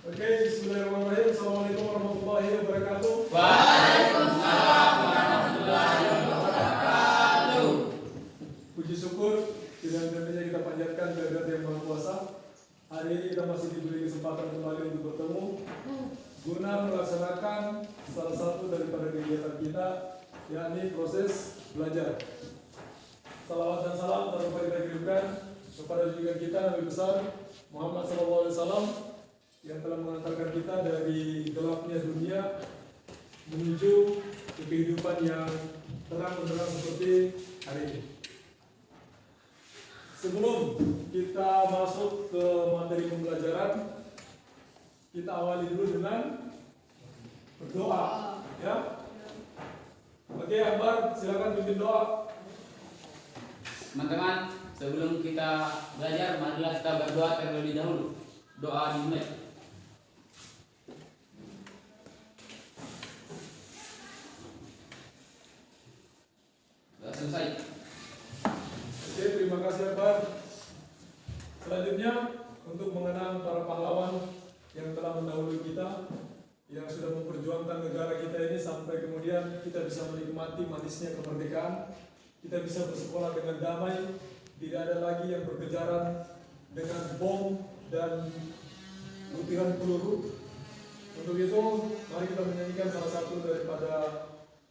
Oke, bismillahirrahmanirrahim. Assalamualaikum warahmatullahi wabarakatuh. Waalaikumsalam warahmatullahi wabarakatuh. Puji syukur dan tentunya kita panjatkan kehadirat Yang Maha Kuasa. Hari ini kita masih diberi kesempatan kembali untuk bertemu guna melaksanakan salah satu daripada kegiatan kita, yakni proses belajar. Salawat dan salam tak lupa kita kirimkan kepada junjungan kita Nabi besar Muhammad SAW yang telah mengantarkan kita dari gelapnya dunia menuju ke kehidupan yang terang benderang seperti hari ini. Sebelum kita masuk ke materi pembelajaran, kita awali dulu dengan berdoa, ya. Oke, Akbar, silakan pimpin doa. Teman-teman, sebelum kita belajar, marilah kita berdoa terlebih dahulu. Doa dimulai. Sudah selesai. Oke, terima kasih Akbar. Selanjutnya, untuk mengenang para pahlawan yang telah mendahului kita, yang sudah memperjuangkan negara kita ini sampai kemudian kita bisa menikmati manisnya kemerdekaan. Kita bisa bersekolah dengan damai, tidak ada lagi yang berkejaran dengan bom dan butiran peluru. Untuk itu, mari kita menyanyikan salah satu daripada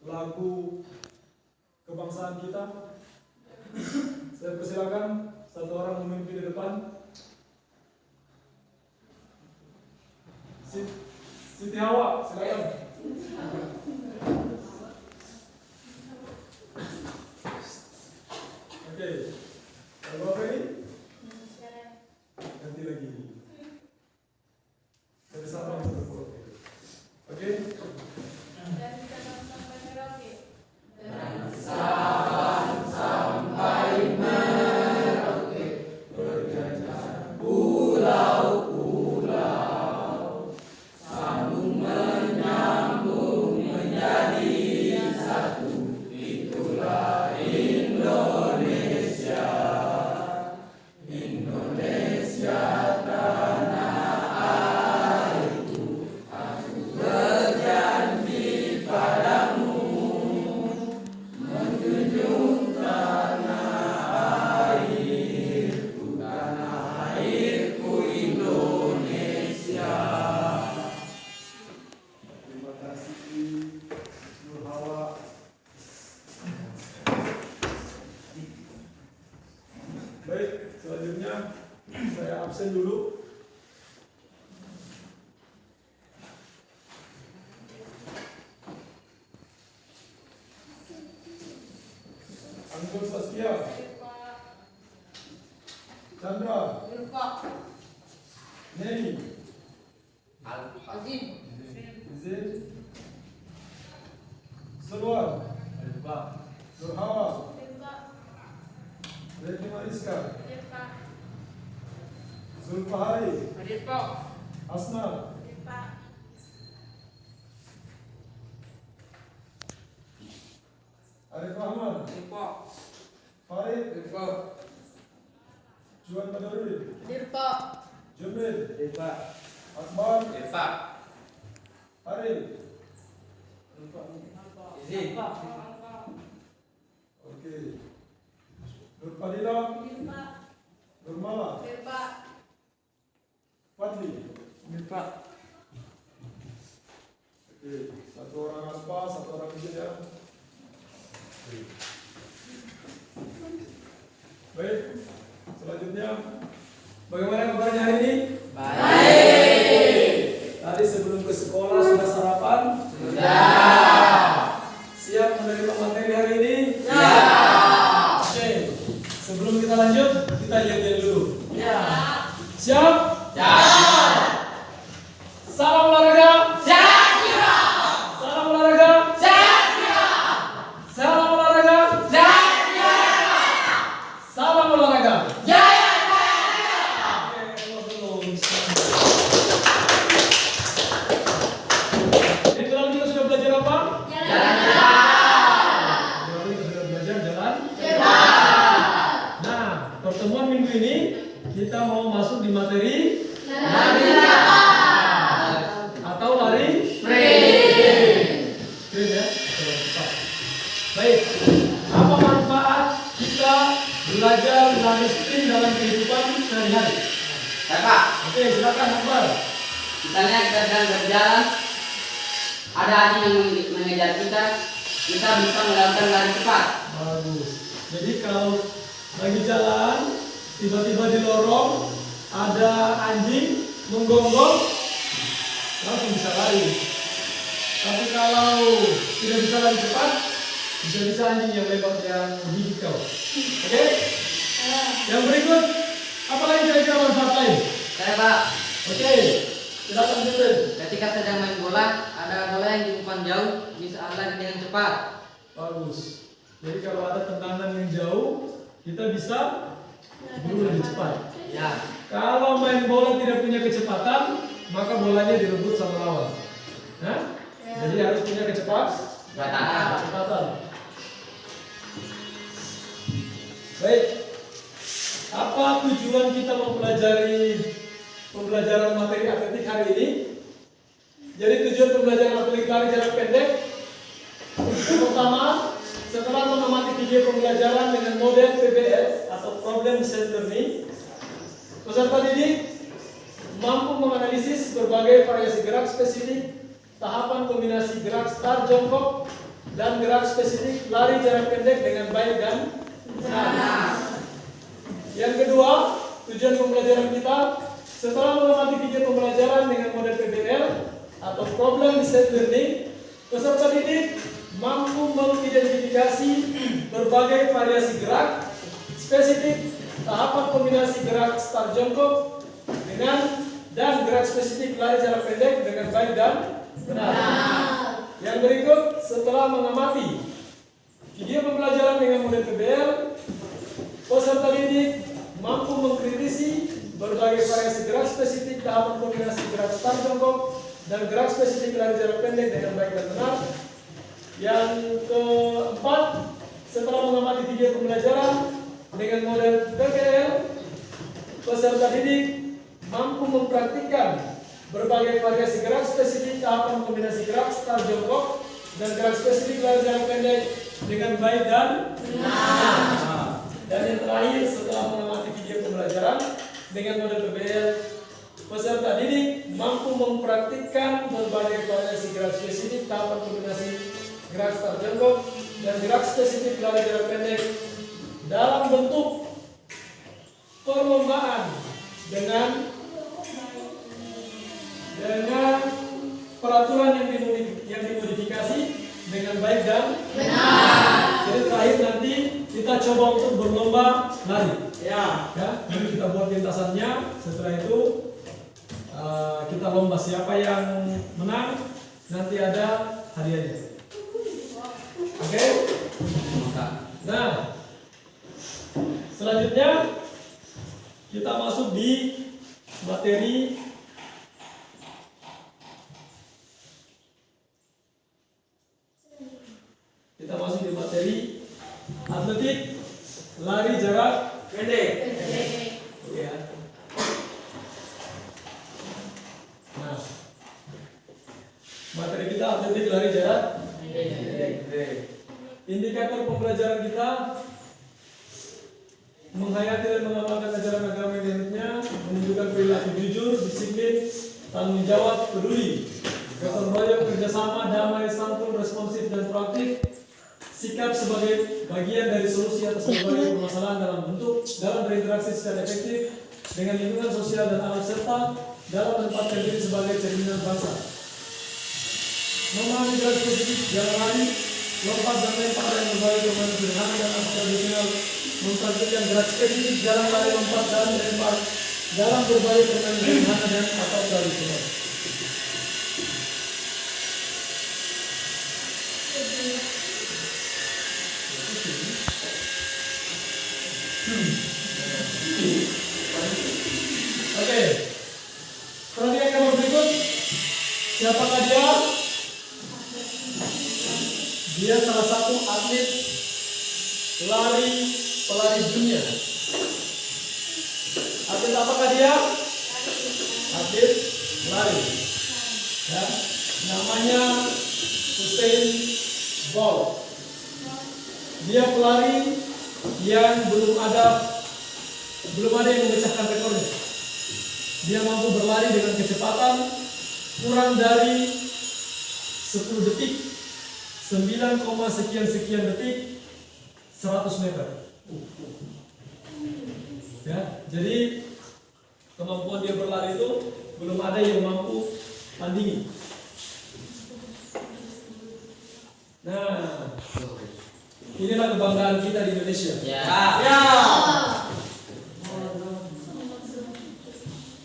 lagu kebangsaan kita. Saya persilakan satu orang memimpin di depan. Siti Hawa, silakan. Oke, lagu apa ini? Ganti lagi. Dari Sabang sampai Merauke. Oke. Dari Sabang sampai Merauke. Dari Sabang sampai Merauke, berjajar pulau-pulau, sambung menyambung menjadi satu, itulah Indonesia. Indonesia tanah airku, aku berjanji padamu, menjunjung tanah airku Indonesia. Terima kasih Nur Hawa. Baik, selanjutnya saya absen dulu. Anggun Saskia, Chandra, Neni, Izin, Selwan, Nur Hawa, Reti Mariska, Zulfahari, Asna, Arif Rahman, Farid, Juan Badarudin, Jumil, Akbar, Arif. Oke. Nur Fadila, Nur Mala, Fadli. Oke, satu orang aspa, satu orang izin ya. Baik, selanjutnya bagaimana kabarnya hari ini? Baik. Tadi sebelum ke sekolah sudah sarapan? Sudah. Siap menerima materi hari ini? Ya. Oke, sebelum kita lanjut, kita lihat dulu. Ya. Siap? Siap. Salam olahraga. Siap. Salam olahraga. Siap. Salam olahraga. Salam olahraga. Jaya. Oke, kalau belum. Akbar. Misalnya kita sedang berjalan, ada anjing yang mengejar kita bisa melakukan lari cepat. Bagus. Jadi kalau lagi jalan, tiba-tiba di lorong ada anjing menggonggong, langsung bisa lari. Tapi kalau tidak bisa lari cepat, bisa-bisa anjing yang lewat yang menggigit kau. Oke? Yang berikut, apa lagi kira-kira manfaat lain? Saya Pak, Oke, silakan Vincent. ketika sedang main bola, ada bola yang diumpan jauh, bisa lari dengan cepat. Bagus. Jadi kalau ada tendangan yang jauh, kita bisa berburu lebih cepat. Ya, Kalau main bola tidak punya kecepatan, maka bolanya direbut sama lawan. Nah, jadi harus punya kecepatan. Baik. Apa tujuan kita mempelajari pembelajaran materi atletik hari ini? Jadi tujuan pembelajaran atletik lari jarak pendek yang pertama, setelah mengamati video pembelajaran dengan model PBL atau Problem Based Learning, peserta didik mampu menganalisis berbagai variasi gerak spesifik, tahapan kombinasi gerak start jongkok, dan gerak spesifik lari jarak pendek dengan baik dan benar. Yang kedua, tujuan pembelajaran kita setelah mengamati video pembelajaran dengan model PBL atau Problem Based Learning, peserta didik mampu mengidentifikasi berbagai variasi gerak spesifik, tahapan kombinasi gerak start jongkok dan gerak spesifik lari jarak pendek dengan baik dan benar. Yang berikut, setelah mengamati video pembelajaran dengan model PBL, peserta didik mampu mengkritisi berbagai variasi gerak spesifik, tahapan kombinasi gerak start jongkok dan gerak spesifik lari jarak pendek dengan baik dan benar. Yang keempat, setelah mengamati video pembelajaran dengan model PBL, peserta didik mampu mempraktikkan berbagai variasi gerak spesifik, tahapan kombinasi gerak start jongkok dan gerak spesifik lari jarak pendek dengan baik dan benar. Dan yang terakhir, setelah mengamati video pembelajaran dengan model PBL, peserta didik mampu mempraktikkan berbagai variasi gerak spesifik, tahapan kombinasi gerak start jongkok dan gerak spesifik lari jarak pendek dalam bentuk perlombaan dengan peraturan yang dimodifikasi dengan baik dan benar. Jadi terakhir nanti kita coba untuk berlomba lari. Ya. Jadi kita buat lintasannya. Setelah itu kita lomba, siapa yang menang nanti ada hadiahnya. Oke? Nah, selanjutnya kita masuk di materi atletik lari jarak pendek. Ya. Nah, materi kita atletik lari jarak pendek. Indikator pembelajaran kita menghayati dan mengamalkan ajaran agama yang dianutnya, menunjukkan perilaku jujur, disiplin, tanggung jawab, peduli, gotong royong, kerjasama, damai, santun, responsif dan proaktif, sikap sebagai bagian dari solusi atas berbagai permasalahan dalam berinteraksi secara efektif dengan lingkungan sosial dan alam serta dalam menempatkan diri sebagai cerminan bangsa. Memahami gerak spesifik jalan lari, lompat dan lempar yang berbagai permainan sederhana dan tradisional, mempraktikkan gerak spesifik jalan lari, lompat dan lempar dalam berbagai permainan sederhana dan atau tradisional. Oke, perhatikan gambar berikut. Siapakah dia? Dia salah satu atlet pelari dunia. Atlet apakah dia? Atlet lari. Ya, namanya Usain Bolt. Dia pelari yang belum ada yang memecahkan rekornya. dia mampu berlari dengan kecepatan kurang dari 10 detik, 9, sekian detik, 100 meter. Ya, jadi kemampuan dia berlari itu belum ada yang mampu tandingi. Nah, inilah kebanggaan kita di Indonesia.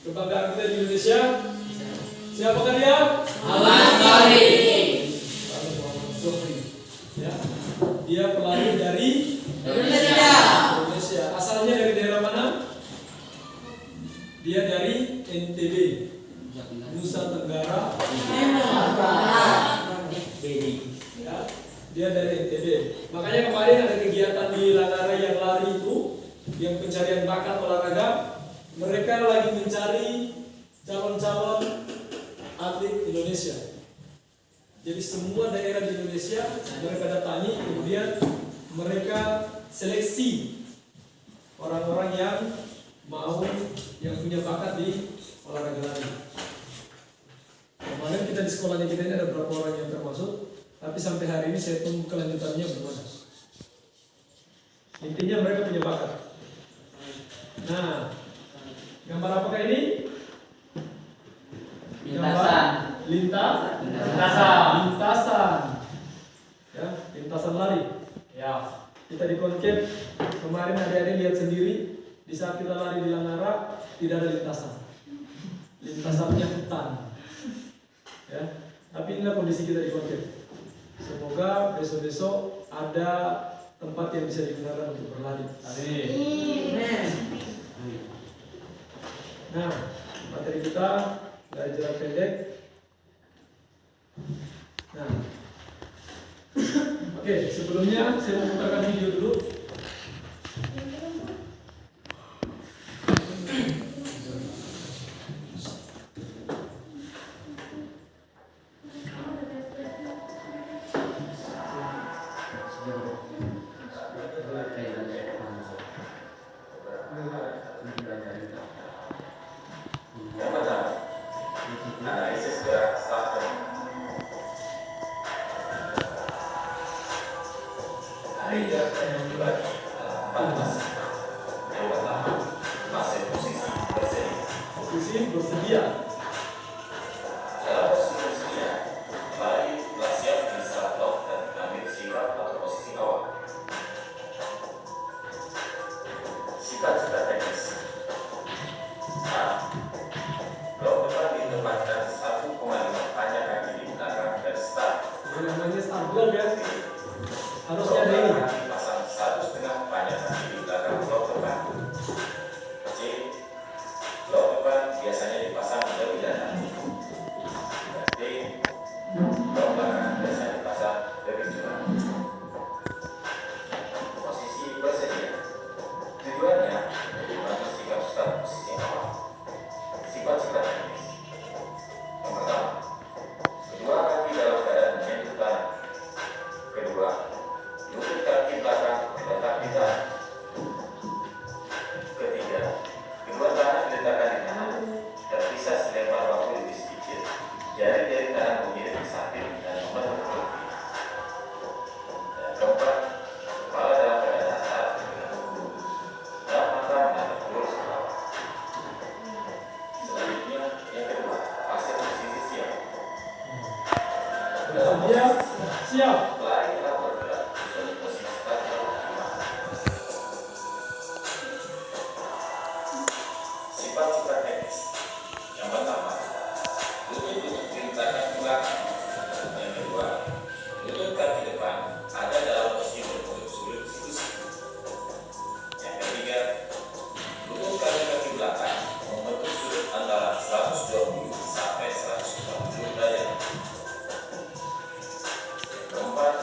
Kebanggaan kita di Indonesia. Siapakah dia? Muhammad Zohri. Muhammad Zohri. Ya, dia pelari dari Indonesia. Asalnya dari daerah mana? Dia dari NTB, Nusa Tenggara Barat. Ya, dia dari NTB. Makanya kemarin ada kegiatan di Langara yang lari itu, yang pencarian bakat olahraga. Mereka lagi mencari calon-calon atlet Indonesia. Jadi semua daerah di Indonesia mereka datangi, kemudian mereka seleksi orang-orang yang mau, yang punya bakat di olahraga lari. Kemarin kita di sekolahnya kita ini ada beberapa orang yang termasuk, tapi sampai hari ini saya tunggu kelanjutannya bagaimana. Intinya mereka punya bakat. Nah, gambar apakah ini? Lintasan. Ya, lintasan lari. Ya, kita di Konkep kemarin adik-adik lihat sendiri, di saat kita lari di Langara tidak ada lintasan. Lintasannya hutan. Ya, tapi inilah kondisi kita di Konkep. Semoga besok-besok ada tempat yang bisa digunakan untuk berlari. Amin. Nah, materi kita dari jarak pendek. Nah, oke, sebelumnya saya mau putarkan video dulu. Posisi bersedia. Ini namanya start block ya. Harusnya ada ini. Pasang 1,5 panjang kaki di belakang blok depan. C. Blok depan biasanya dipasang lebih dalam. D. Blok belakang biasanya dipasang lebih curang. Posisi bersedia. Tujuannya untuk membantu sikap start posisi awal. Sifat-sifat teknis. Yang pertama, kedua kaki dalam keadaan menyentuh tanah. Kedua, lutut kaki belakang diletak di tanah. Ketiga, kedua tangan diletakkan di tanah, terpisah selebar bahu lebih sedikit. Jari-jari tangan mengirim ke samping dan membentuk perut. Dan keempat, kepala dalam keadaan datar dengan lurus dan mata menatap lurus ke bawah. Selanjutnya, yang kedua, pasang posisi siap. Bersedia, siap. Pelari telah bergerak dari posisi start yang optimal. Sifat-sifat teknis. Yang pertama, lutut diletakkan ke belakang. Yang kedua, lutut kaki depan ada dalam posisi berbentuk sulit siku-siku. Yang ketiga, lutut kaki belakang membentuk sudut antara 120 sampai 140 derajat. Keempat,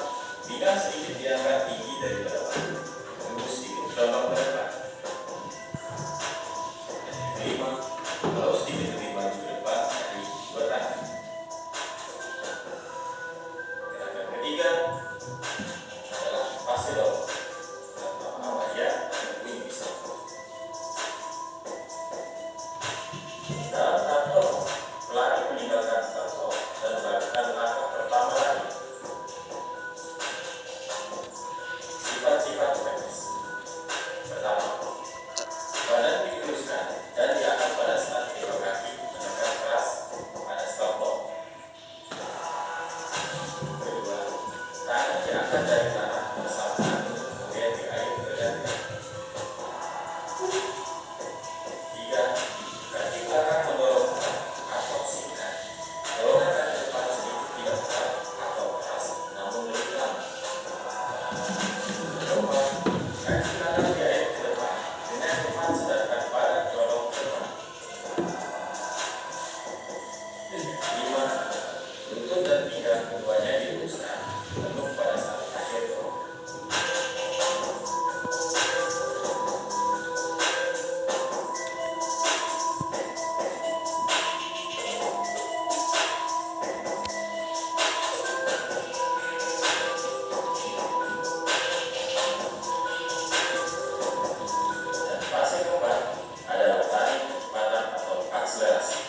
5. Lutut dan pinggang keduanya diluruskan penuh pada saat akhir dorongan. Dan fase keempat adalah tarik kecepatan atau akselerasi.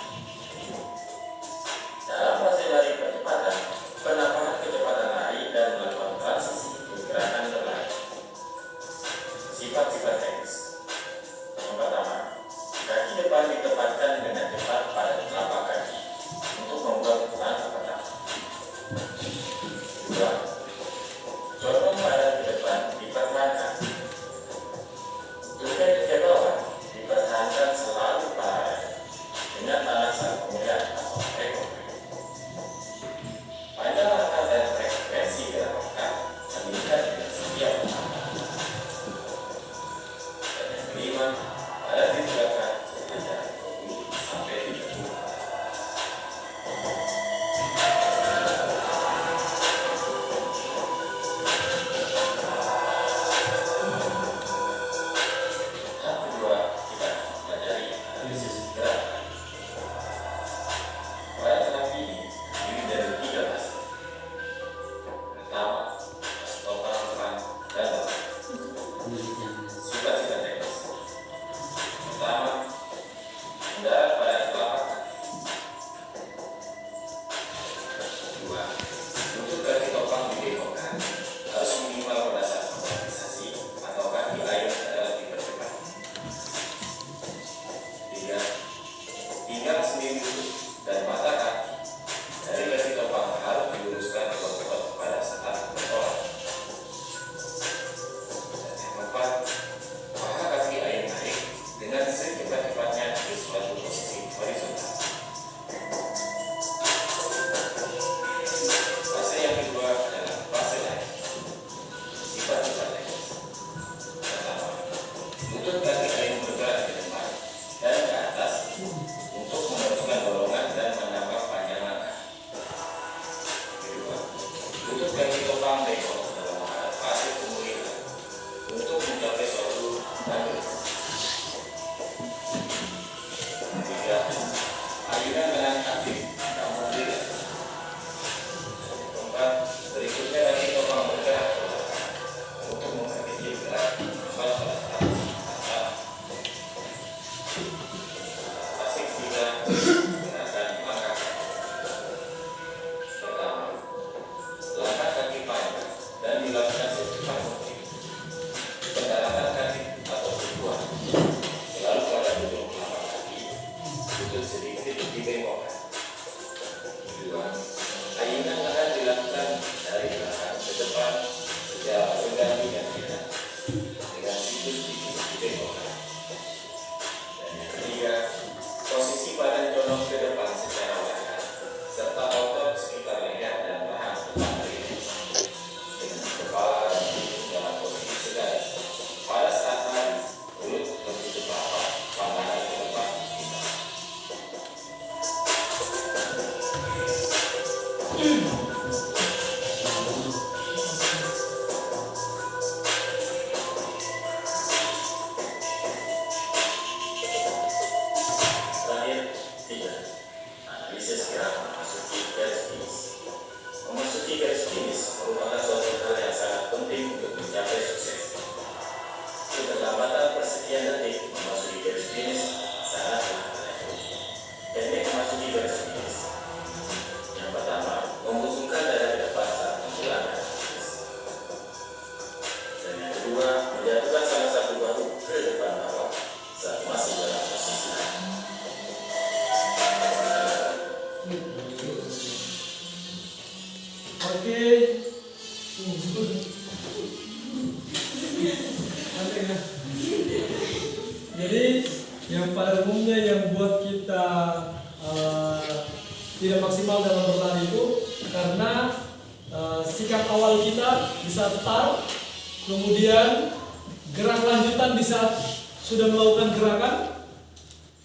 Dalam fase lari percepatan, penambahan kecepatan lari dan melakukan transisi ke gerakan berlari. Sifat-sifat teknis. Yang pertama, kaki depan ditempatkan dengan tepat pada telapak kaki untuk membuat langkah pertama. Kedua, condong badan ke depan dipertahankan. Tukai ke bawah dipertahankan selalu paralel dengan alasan kemudian atau recovery. Panjang langkah dan frekuensi gerak langkah meningkat dengan setiap langkah. Dan yang kelima, badan ditegakkan sepanjang 20 sampai 30 langkah. Tahap kedua, kita akan mempelajari analisis gerak. Pada tahap ini terdiri dari 3 fase. Pertama, total depan dan belakang. Sifat-sifat teknis. Pertama, mendarat pada telapak kaki. Kedua, lutut kaki topang dibengkokkan harus minimal pada saat mobilisasi atau kaki lain adalah dipercepat. Tiga, pinggang sendiri lutut dan mata kaki dari kaki topang harus diluruskan ke pada saat bertolak. Dan yang keempat, paha kaki air naik dengan secepat-cepatnya ke suatu posisi horizontal. Fase yang kedua adalah fase lari. Sifat-sifat teknis. Pertama, lutut kaki air bergerak ke depan dan ke atas untuk meneruskan dorongan dan menambah panjang langkah. Kedua, lutut kaki topang bengkok dalam fase pemulihan untuk mencapai suatu tanggung. Ketiga, ayunan dengan aktif namun rileks. Keempat, berikutnya kaki topang bergerak ke belakang untuk memperkecil gerak kembali pada saat mantap. Fase ketiga, gerakan langkah kaki. Pertama, langkah kaki panjang dan dilakukan secepat mungkin. Pendaratan kaki atau tujuan selalu pada ujung telapak kaki, lutut sedikit dibengkokkan. Kedua, ayunan lengan dilakukan dari belakang ke depan secara berganti-gantian dengan siku sedikit dibengkokkan. Dan yang ketiga, posisi badan condong ke depan secara wajar serta otot sekitar leher dan rahang tetap rileks dengan kepala dan tubuh dalam posisi segaris. Pada saat lari, mulut tertutup rapat, pandangan ke depan kita. Terakhir, 3. Analisis gerak memasuki garis finish. Memasuki garis finish merupakan suatu hal yang sangat penting untuk mencapai sukses. Keterlambatan persekian detik memasuki garis finish sangatlah remeh. Teknik memasuki garis finish. Yang pertama, membusungkan dada ke depan saat menjelang garis finish. Dan yang kedua, menjatuhkan salah satu bahu ke depan bawah saat masih dalam posisi lari. Oke. Aneh ya. Jadi yang pada umumnya yang buat kita tidak maksimal dalam berlari itu karena sikap awal kita di saat start, kemudian gerak lanjutan di saat sudah melakukan gerakan,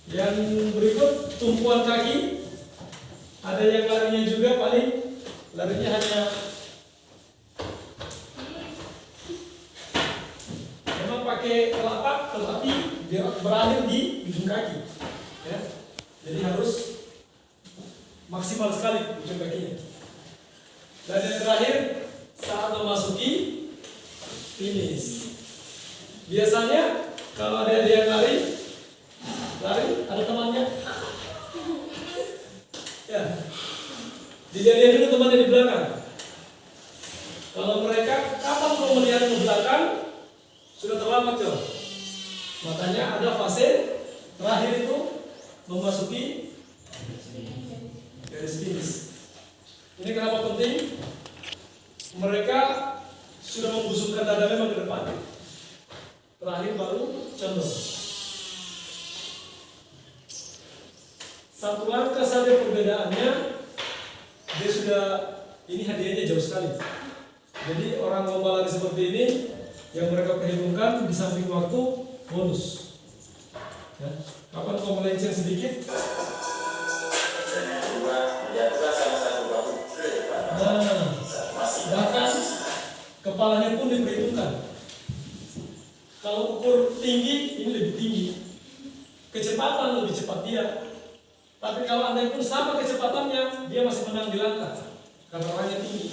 yang berikut tumpuan kaki, Ada yang larinya juga paling larinya hanya memang pakai telapak, tetapi dia berakhir di ujung kaki. Ya. Jadi harus maksimal sekali ujung kakinya. Dan yang terakhir saat memasuki finish. Biasanya kalau ada yang lari ada temannya. Ya, dilihat dulu temannya di belakang. Kalau mereka kapan mau melihat ke belakang sudah terlambat tuh. Makanya ada fase terakhir itu memasuki garis finish. Ini kenapa penting? Mereka sudah membusukkan dada memang ke depan. Terakhir baru condong. Satu langkah saja perbedaannya, dia sudah, ini hadiahnya jauh sekali. Jadi orang lomba lari seperti ini yang mereka perhitungkan di samping waktu bonus. Ya. Kapan kau melenceng sedikit? Dan yang kedua, menjatuhkan salah satu bahu ke depan. Nah, Masih bahkan kepalanya pun diperhitungkan. Kalau ukur tinggi, ini lebih tinggi. Kecepatan lebih cepat dia. Tapi kalau andai pun sama kecepatannya, dia masih menang di langkah karena orangnya tinggi.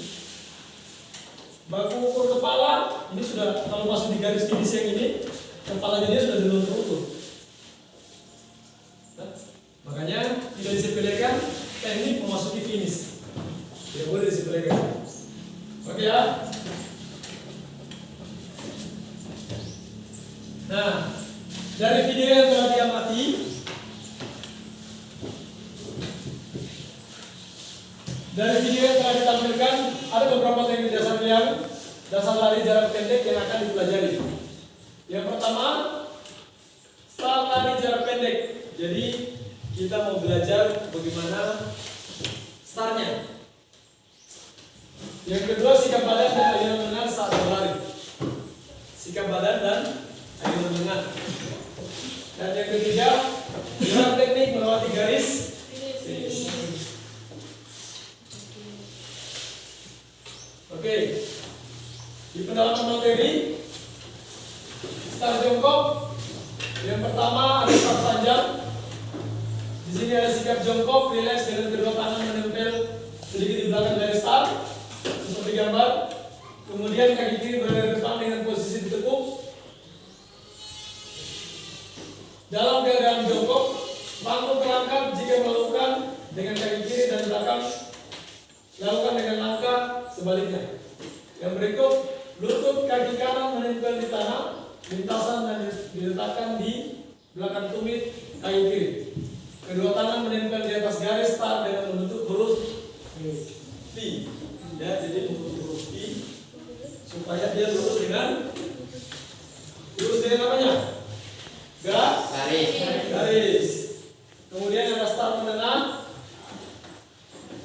Baku ukur kepala, ini sudah kalau masuk di garis finish yang ini, kepalanya dia sudah dulu terukur. Nah, makanya tidak disepelekan teknik memasuki finish. Tidak boleh disepelekan. Oke ya. Nah, dari video yang telah diamati, dari video yang telah ditampilkan, ada beberapa teknik dasar lari jarak pendek yang akan dipelajari. Yang pertama, start lari jarak pendek. Jadi kita mau belajar bagaimana startnya. Yang kedua, sikap badan dan ayunan lengan saat berlari. Sikap badan dan ayunan lengan. Dan yang ketiga, gerak teknik melewati garis finish. Oke, di pendalaman materi start jongkok. Yang pertama ada start panjang. Di sini ada sikap jongkok, relax dengan kedua tangan menempel sedikit di belakang dari start seperti gambar. Kemudian kaki kiri berada di depan dengan posisi ditekuk. Dalam keadaan jongkok, panggung terangkat jika melakukan dengan kaki kiri dan belakang. Lakukan dengan langkah sebaliknya. Yang berikut, lutut kaki kanan menempel di tanah, lintasan dan diletakkan di belakang tumit kaki kiri. Kedua tangan menempel di atas garis start dengan membentuk huruf V. Ya, jadi membentuk huruf V supaya dia lurus dengan apanya? Garis. Kemudian ada start menengah.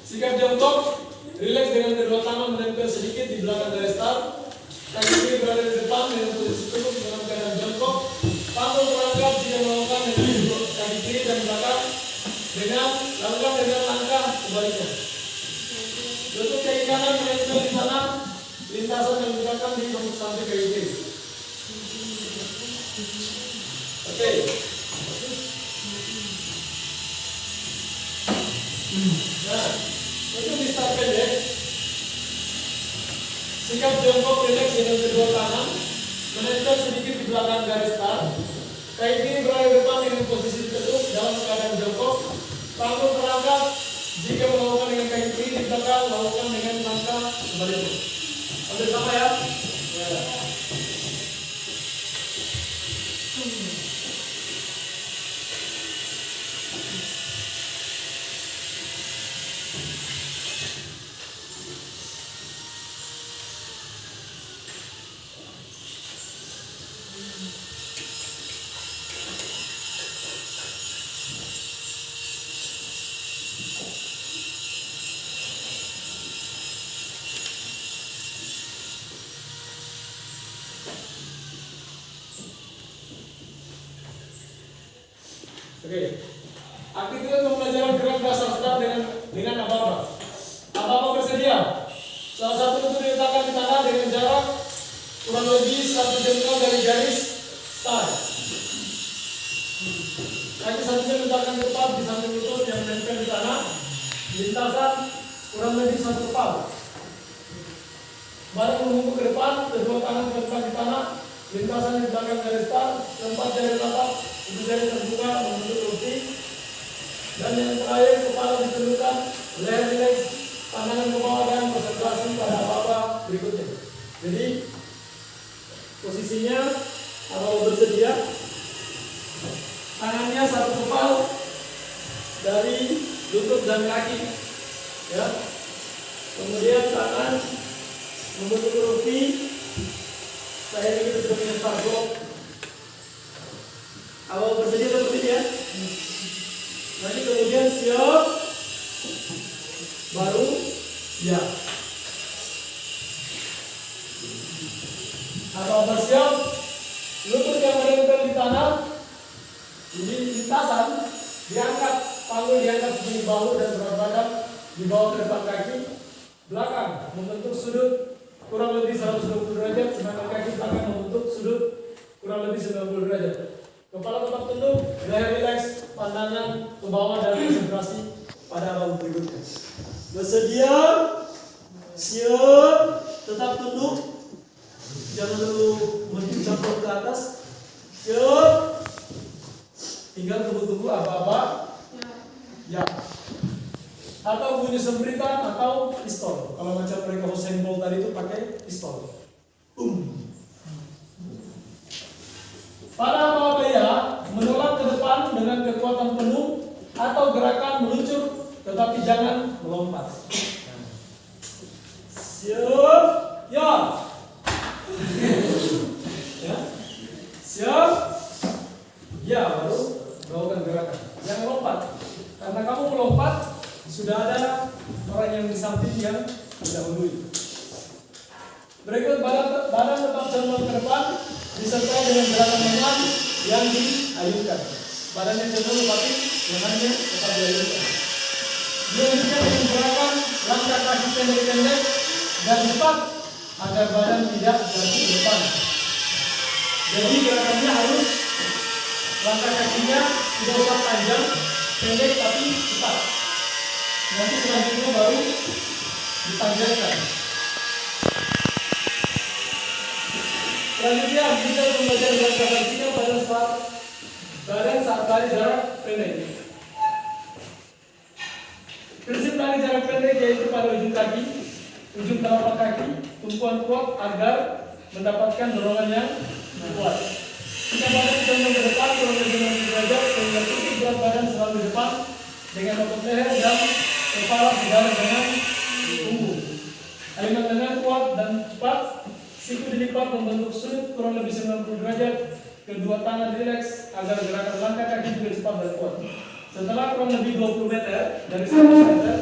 Sikap jongkok. Relax dengan kedua tangan menempel sedikit di belakang garis start. Kaki kiri berada di depan dengan posisi teguk dalam keadaan jongkok. Panggung terangkat jika melakukan dengan kaki kiri dan belakang dengan lakukan dengan langkah sebaliknya. Lutut kaki kanan menempel di tanah, lintasan yang belakang di samping kaki kiri. Oke. Nah, untuk di start pendek, sikap jongkok relax dengan kedua tangan, menempel sedikit di belakang garis start. Kaki kiri berada di depan dengan posisi teguk dalam keadaan jongkok. Panggung terangkat jika melakukan dengan kaki kiri di belakang, lakukan dengan langkah sebaliknya. Oke, sama ya? Ya. Oke, aktivitas pembelajaran gerak dasar start dengan dengan aba-aba. Aba-aba bersedia. Salah satu lutut diletakkan di tanah dengan jarak kurang lebih 1 jengkal dari garis start. Kaki satunya letakkan tepat di samping lutut yang menempel di tanah. Lintasan kurang lebih 1 kepal. Badan menghubung ke depan, kedua tangan terletak di tanah. Lintasan di belakang garis start, 4 jari telapak, 7 jari terbuka membentuk roti. Dan yang terakhir, kepala ditundukkan, leher rileks, tangan ke bawah dan konsentrasi pada apa-apa berikutnya. Jadi posisinya kalau bersedia, tangannya 1 kepal dari lutut dan kaki, ya. Kemudian tangan membentuk huruf V. Saya ini sudah punya sparkle. Awal bersedia seperti ini ya. Nanti kemudian siap, baru ya. Awal bersiap, lutut yang menempel di tanah. Ini lintasan diangkat, panggul diangkat di bahu dan berat badan dibawa ke depan kaki. Belakang membentuk sudut kurang lebih 120 derajat, sedangkan kaki belakang membentuk sudut kurang lebih 90 derajat. Kepala tetap tunduk, leher rileks, pandangan ke bawah dan konsentrasi pada awal berikutnya. Bersedia, siap, tetap tunduk, jangan dulu mencampur ke atas. Siap, tinggal tunggu-tunggu apa-apa. Ya. Atau bunyi sembritan atau pistol. Kalau macam mereka Usain Bolt tadi itu pakai pistol. Pada apa-apa ya, menolak ke depan dengan kekuatan penuh atau gerakan meluncur, tetapi jangan melompat. Siap, ya. Ya. Siap. Ya, baru melakukan gerakan. Yang melompat. Karena kamu melompat, sudah ada orang yang di samping yang mendahului. Berikut badan tetap condong ke depan, disertai dengan gerakan lengan yang diayunkan. Badannya condong tapi lengannya tetap diayunkan. Dilanjutkan dengan gerakan langkah kaki pendek-pendek dan cepat agar badan tidak jatuh ke depan. Jadi gerakannya harus langkah kakinya tidak usah panjang, pendek tapi cepat. Nanti selanjutnya baru dipanjangkan. Selanjutnya kita belajar gerakan vertikal badan saat lari jarak pendek. Prinsip lari jarak pendek yaitu pada ujung kaki, ujung telapak kaki, tumpuan kuat agar mendapatkan dorongan yang kuat. Jika badan condong ke depan kurang lebih 90 derajat sehingga titik berat badan selalu di depan dengan otot leher dan kepala sejalan dengan punggung. Ayunan lengan kuat dan cepat, siku dilipat membentuk sudut kurang lebih 90 derajat. Kedua tangan rileks agar gerakan langkah kaki juga cepat dan kuat. Setelah kurang lebih 20 meter dari 100 meter,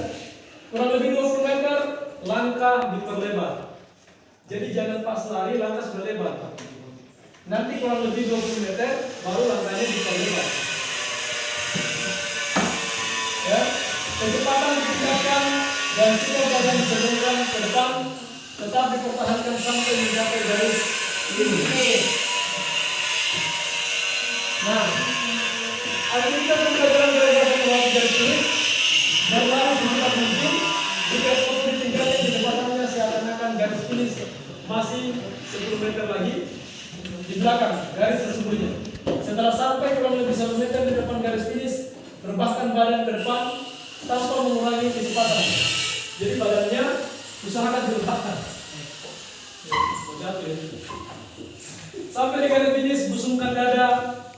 kurang lebih 20 meter langkah diperlebar. Jadi jangan pas lari langkah sudah lebar. Nanti kurang lebih 20 meter baru langkahnya diperlebar. Ya, kecepatan ditingkatkan dan sikap badan disedengkan ke depan, tetap dipertahankan sampai mencapai garis ini. Nah, aktivitas pembelajaran gerakan melewati garis ini berlari secepat mungkin. Jika perlu ditingkatkan kecepatannya seakan-akan garis finish masih 10 meter lagi di belakang garis sesungguhnya. Setelah sampai kurang lebih 1 meter di depan garis finish, rebahkan badan ke depan tanpa mengurangi kecepatan. Jadi badannya usahakan diletakkan. Sampai di garis finish, busungkan dada,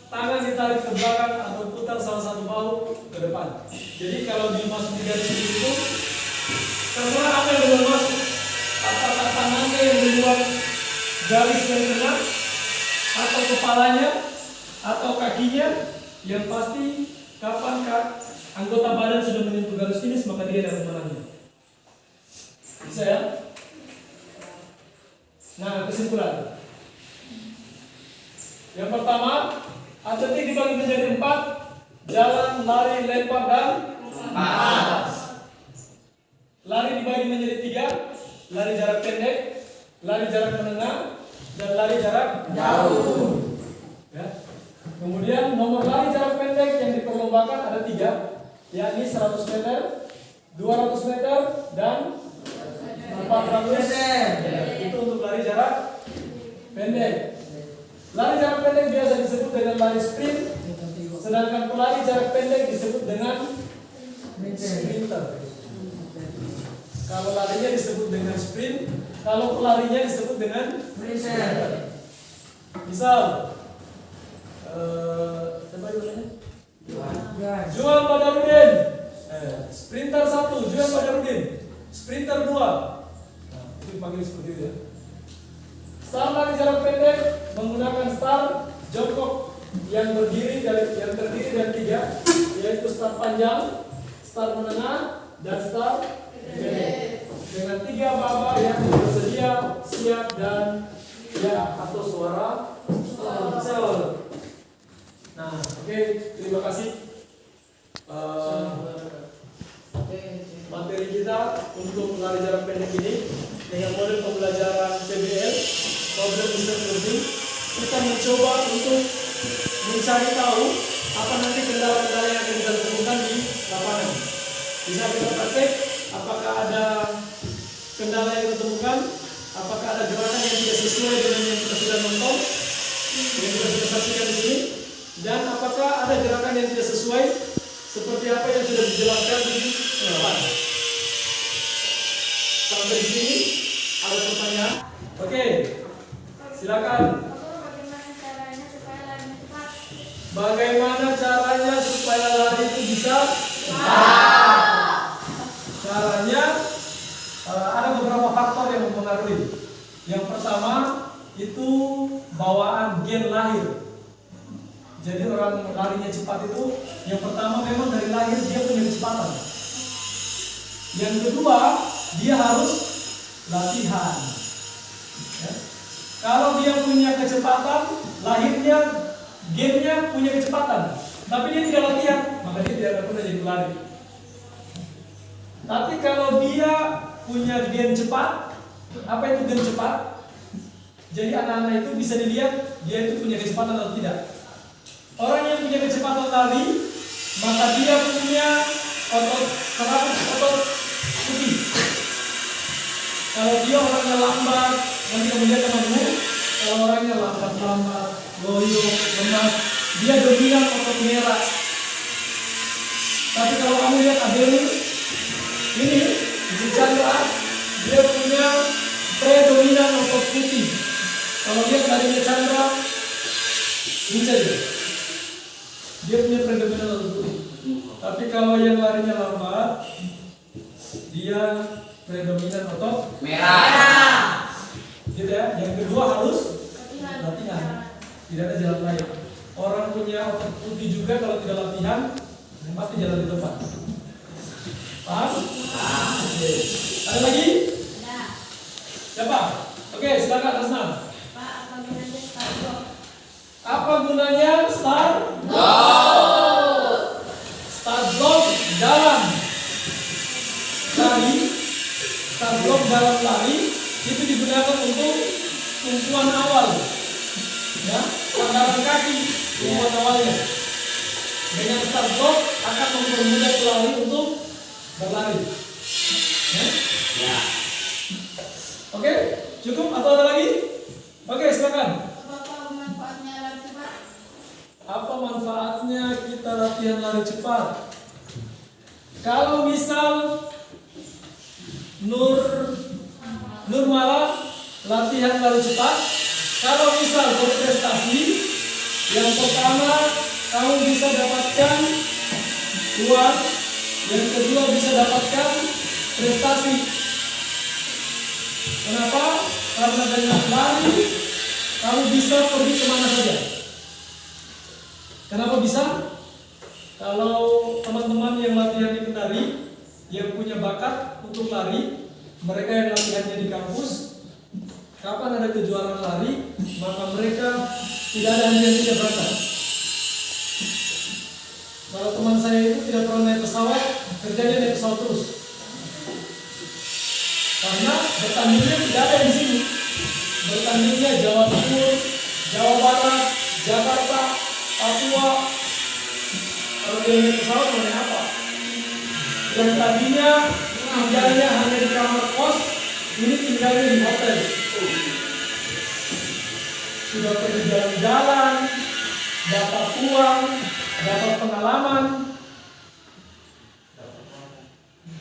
tangan ditarik ke belakang atau putar salah satu bahu ke depan. Jadi kalau dimasuki garis finish itu, terserah apa yang belum masuk. Apakah tangannya yang di luar garis yang kena, atau kepalanya, atau kakinya, yang pasti kapan anggota badan sudah menyentuh garis finish maka dia dapat menangnya. Bisa ya? Nah, kesimpulan. Yang pertama, atletik dibagi menjadi 4: jalan, lari, lempar, dan atas. lari dibagi menjadi 3, lari jarak pendek, lari jarak menengah, dan lari jarak jauh. Ya. Kemudian nomor lari jarak pendek yang diperlombakan ada 3, yakni 100 meter, 200 meter, dan 400 meter. Itu untuk lari jarak pendek. Lari jarak pendek biasa disebut dengan lari sprint, sedangkan pelari jarak pendek disebut dengan sprinter. Kalau larinya disebut dengan sprint, kalau pelarinya disebut dengan sprinter. Misal, siapa namanya? Juan Badarudin, sprinter 1, Juan Badarudin, sprinter 2. Nah, itu dipanggil seperti itu ya. Start lari jarak pendek menggunakan start jongkok yang terdiri dari 3, yaitu start panjang, start menengah, dan start pendek. Dengan 3 baba yang bersedia, siap, dan ya atau suara start. Nah, oke, terima kasih. Materi kita untuk lari jarak pendek ini dengan model pembelajaran PBL, problem business learning, kita mencoba untuk mencari tahu apa nanti kendala-kendala yang akan kita temukan di lapangan. Bisa kita praktek, apakah ada kendala yang kita temukan, apakah ada gerakan yang tidak sesuai dengan yang kita sudah nonton, yang kita sudah saksikan di sini, dan apakah ada gerakan yang tidak sesuai seperti apa yang sudah dijelaskan di lapangan. Sampai di sini ada pertanyaan? Oke, silakan. Bagaimana caranya supaya lari itu bisa cepat? Caranya ada beberapa faktor yang mempengaruhi. Yang pertama itu bawaan gen lahir. Jadi orang larinya cepat itu yang pertama memang dari lahir dia punya kecepatan. Yang kedua dia harus latihan. Ya. Kalau dia punya kecepatan lahirnya gennya punya kecepatan, tapi dia tidak latihan, maka dia tidak akan pernah jadi pelari. Tapi kalau dia punya gen cepat, apa itu gen cepat? Jadi anak-anak itu bisa dilihat dia itu punya kecepatan atau tidak. Orang yang punya kecepatan lari, maka dia punya otot otot putih. Kalau dia orangnya lambat, nanti kamu lihat temanmu, kalau orangnya lambat, loyo, lemas, dia dominan otot merah. Tapi kalau kamu lihat Adeli, ini di Chandra, dia punya predominan otot putih. Kalau lihat larinya Chandra, ini saja. Dia punya predominan otot putih. Tapi kalau yang larinya lambat, dia predominan otot merah. Gitu ya. Yang kedua harus latihan. Tidak ada jalan lain. Orang punya otot putih juga kalau tidak latihan pasti jalan di depan. Paham? Oke. Ada lagi? Ada. Siapa? Oke, silakan Asnan. Pak, apa gunanya start block? Apa gunanya start block? Start block dalam lari. Start block dalam lari itu digunakan untuk tumpuan awal. Ya, sandaran kaki tumpuan awalnya. Dengan start block akan mempermudah pelari untuk berlari. Ya. Oke, cukup atau ada lagi? Oke, silakan. Apa manfaatnya lari cepat? Apa manfaatnya kita latihan lari cepat? Kalau misal Nurmala latihan lari cepat, kalau misal berprestasi, yang pertama kamu bisa dapatkan uang, yang kedua bisa dapatkan prestasi. Kenapa? Karena dengan lari kamu bisa pergi kemana saja. Kenapa bisa? Kalau teman-teman yang latihan di Kendari, yang punya bakat untuk lari, mereka yang latihannya di kampus, kapan ada kejuaraan lari, maka mereka tidak ada henti-hentinya berangkat. Kalau teman saya itu tidak pernah naik pesawat, kerjanya naik pesawat terus. Karena bertandingnya tidak ada di sini. Bertandingnya Jawa Timur, Jawa Barat, Jakarta, Papua. Kalau dia naik pesawat mau naik apa? Yang tadinya tinggalnya hanya di kamar kos, ini tinggalnya di hotel. Sudah pergi jalan-jalan, dapat uang, dapat pengalaman,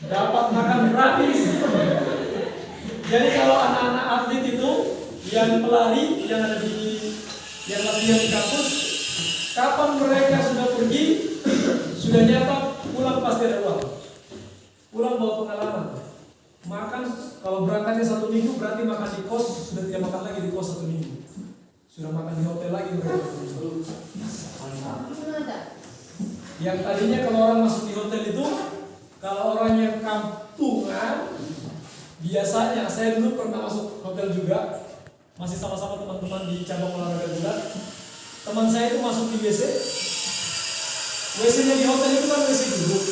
dapat makan gratis. Jadi kalau anak-anak atlet itu yang pelari yang ada yang latihan di kampus, kapan mereka sudah pergi, sudah nyatat pulang pasti ada uang. Pulang bawa pengalaman. Makan kalau berangkatnya 1 minggu berarti makan di kos, sudah tidak makan lagi di kos 1 minggu. Sudah makan di hotel lagi mereka. Yang tadinya kalau orang masuk di hotel itu, kalau orangnya kampungan, biasanya saya dulu pernah masuk hotel juga, masih sama-sama teman-teman di cabang olahraga gulat. Teman saya itu masuk di WC, WC-nya di hotel itu kan WC duduk.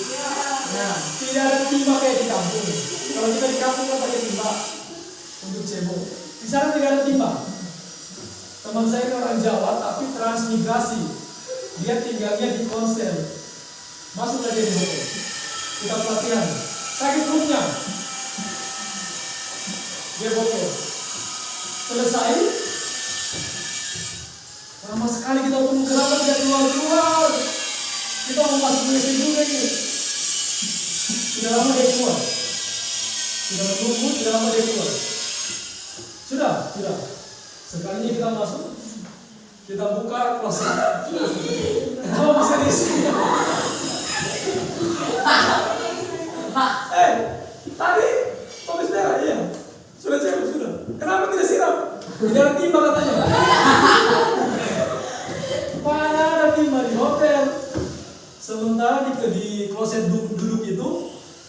Nah, tidak ada timba kayak di kampung. Kalau kita di kampung kan pakai timba untuk cebok. Di sana tidak ada timba. Teman saya ini orang Jawa tapi transmigrasi. Dia tinggalnya di Konsel. Masuk aja di hotel. Kita pelatihan. Sakit perutnya. Dia bokeh. Selesai. Lama sekali kita tunggu, kenapa dia keluar. Kita mau masuk WC juga ini. Sudah lama dia keluar. Sudah menunggu, sudah lama dia keluar. Sudah. Sekalinya kita masuk, kita buka kloset. Kenapa bisa di sini? Tadi komis merah, iya. Sudah cebok, sudah. Kenapa tidak siram? Tidak ada timba katanya. Mana ada timba di hotel. Sementara di kloset duduk itu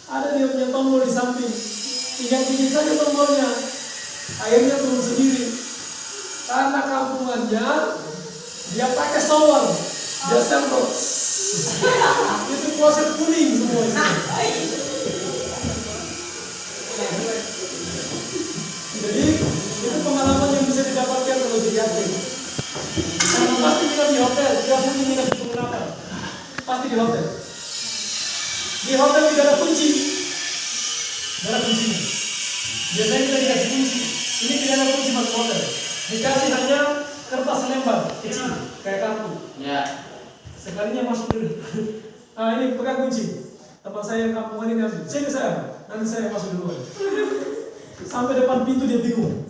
ada dia punya tombol di samping. Tinggal gini saja tombolnya. Airnya turun sendiri. Karena kampungannya dia pakai shower. Dia semprot. Itu kloset kuning semua itu. Jadi itu pengalaman yang bisa didapatkan kalau jadi atlet. Karena pasti kita di hotel, tidak mungkin kita di pengalaman. Pasti di hotel. Di hotel tidak ada kunci. Tidak ada kunci. Biasanya kita dikasih kunci. Ini tidak ada kunci masuk hotel. Dikasih hanya kertas lembar kecil kayak kartu. Ya. Sekalinya masuk dulu. Ini pegang kunci. Teman saya yang kampungan ini ambil. Sini saya. Nanti saya masuk dulu. Sampai depan pintu dia bingung.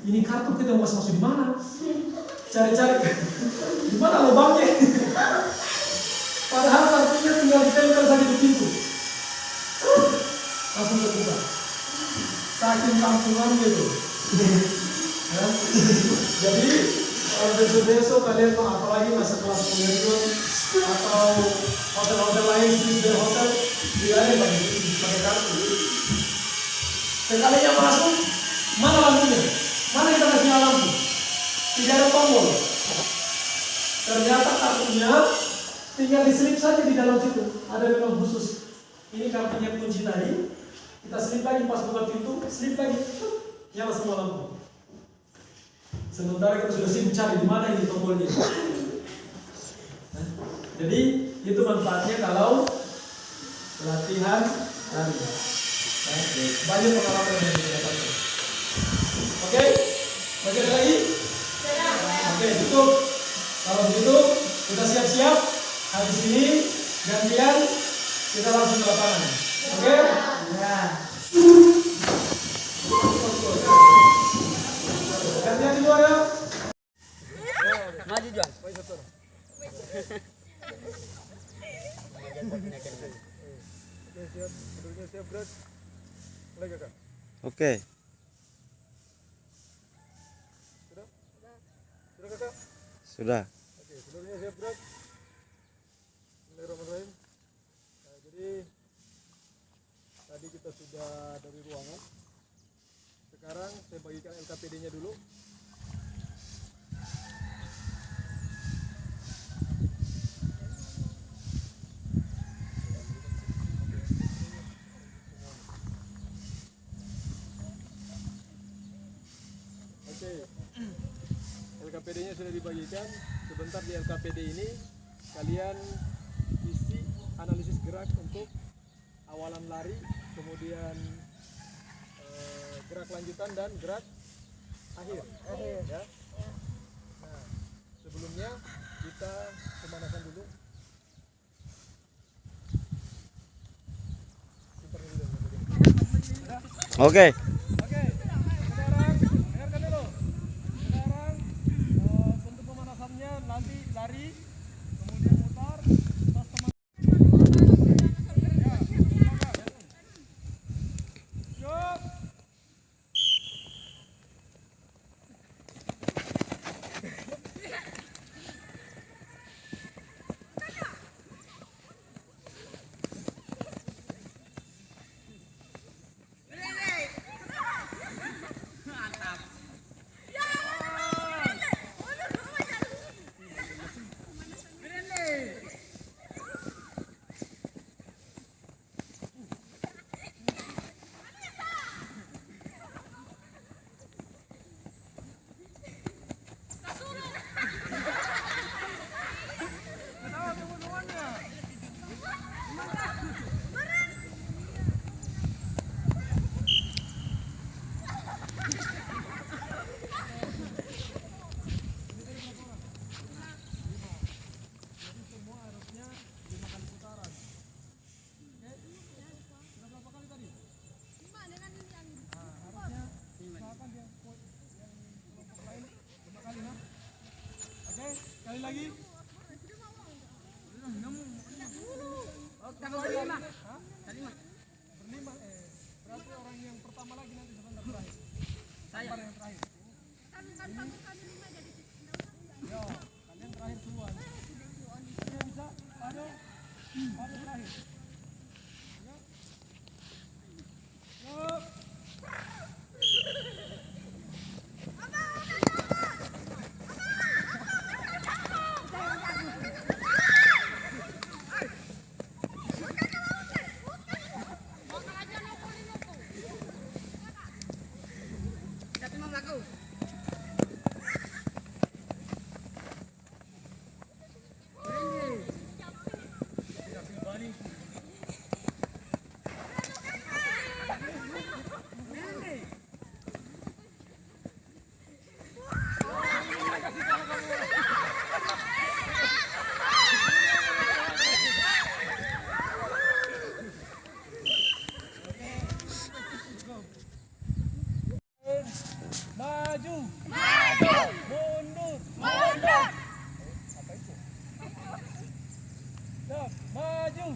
Ini kartu kita masuk di mana? Cari-cari. Di mana lubangnya? Padahal artinya tinggal ditempel saja di pintu. Langsung terbuka. Saking kampungan gitu. Ya. Jadi kalau besok kalian tuh apalagi masuk kelas pengunjung atau hotel-hotel lain, di hotel tidak ada pakai kartu. Sekalinya masuk, mana lampunya? Mana kita kasih lampu? Tidak ada tombol. Ternyata kartunya tinggal diselip saja di dalam situ. Ada memang khusus. Ini kartunya kunci tadi. Kita selip lagi pas buka pintu, selip lagi. Nyala semua lampu. Sementara kita sudah sibuk cari di mana ini tombolnya. Jadi itu manfaatnya kalau latihan lari. Banyak pengalaman yang kita dapatkan. Oke, masih ada lagi? Oke, cukup. Kalau begitu, kita siap-siap. Habis ini gantian kita langsung ke lapangan. Oke? Ya. Gantian di luar ya. Maju John. Oke. Sudah kakak? Sudah. Oke, seluruhnya siap gerak. Bismillahirrahmanirrahim. Nah, jadi tadi kita sudah dari ruangan. Sekarang saya bagikan LKPD-nya dulu. LKPD-nya sudah dibagikan. Sebentar di LKPD ini kalian isi analisis gerak untuk awalan lari, kemudian gerak lanjutan dan gerak akhir. Ya. Nah, sebelumnya kita pemanasan dulu. Oke. Oke, sekarang dengarkan dulu. Sekarang untuk pemanasannya nanti lari, kemudian mutar, tas teman. Ya, silakan. Siap. Sekali lagi. Berlima. Berarti orang yang pertama lagi nanti sebentar terakhir. Saya yang terakhir. Ya, kalian terakhir duluan. Kalian bisa pada terakhir. Ya. Yuk. Maju. Mundur. Apa itu? Siap. Maju.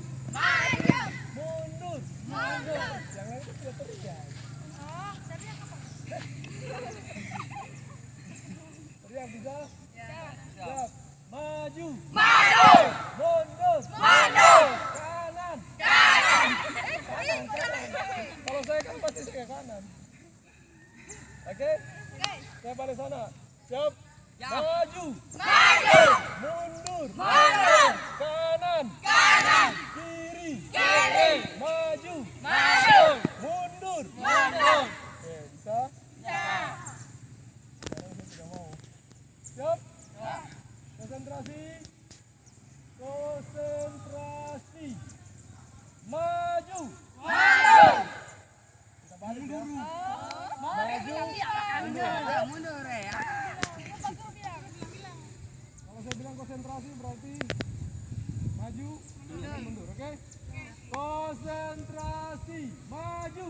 Mundur. Jangan teriak. Teriak bisa? Siap. Maju. Mundur. Kanan. Kalau saya kan pasti ke kanan. Oke? Saya balik sana. Siap. Maju. Mundur. Kanan. Kiri. Maju. Mundur. Oke, bisa? Sekarang saya tidak mau. Siap. Konsentrasi. Maju. Kita balik dulu. Mundur ya. Kalau saya bilang konsentrasi berarti maju, mundur, oke? Konsentrasi, maju,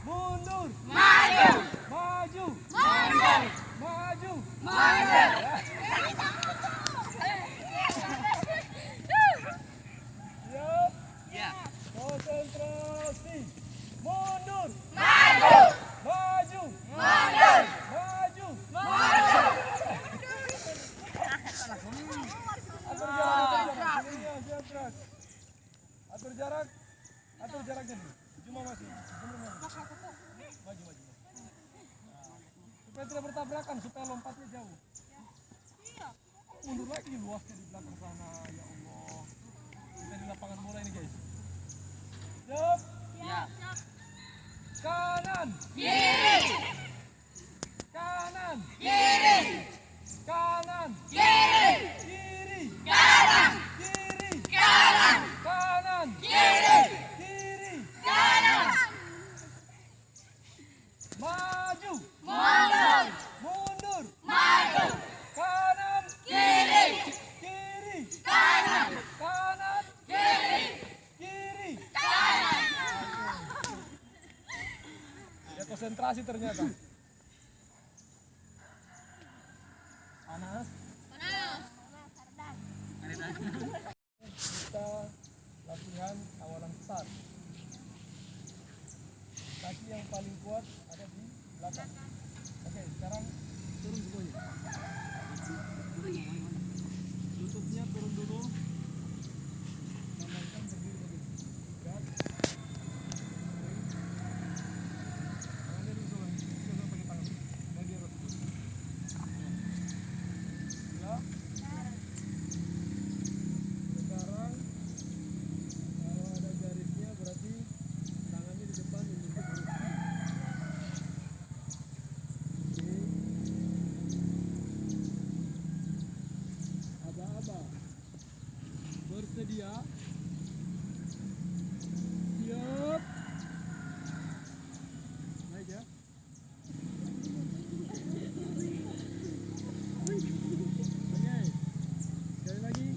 mundur, maju, Siap. Konsentrasi, mundur, maju. Atur jaraknya dulu. Cuma masih. Maju. Supaya tidak bertabrakan, supaya lompatnya jauh. Mundur lagi luasnya di belakang sana, ya Allah. Kita di lapangan bola ini, guys. Siap. Kanan. Kiri. konsentrasi ternyata. Panas. Kita latihan awalan start. Kaki yang paling kuat ada di belakang. Oke, sekarang turun semuanya. Lututnya turun dulu. Tambahkan berdiri begini. Lihat. Tangannya disuruh pakai tangan. Lagi harus dulu. Ya. Sekarang kalau ada garisnya berarti tangannya di depan membentuk huruf I. Aba-aba bersedia, siap, naik ya. Oke, sekali lagi,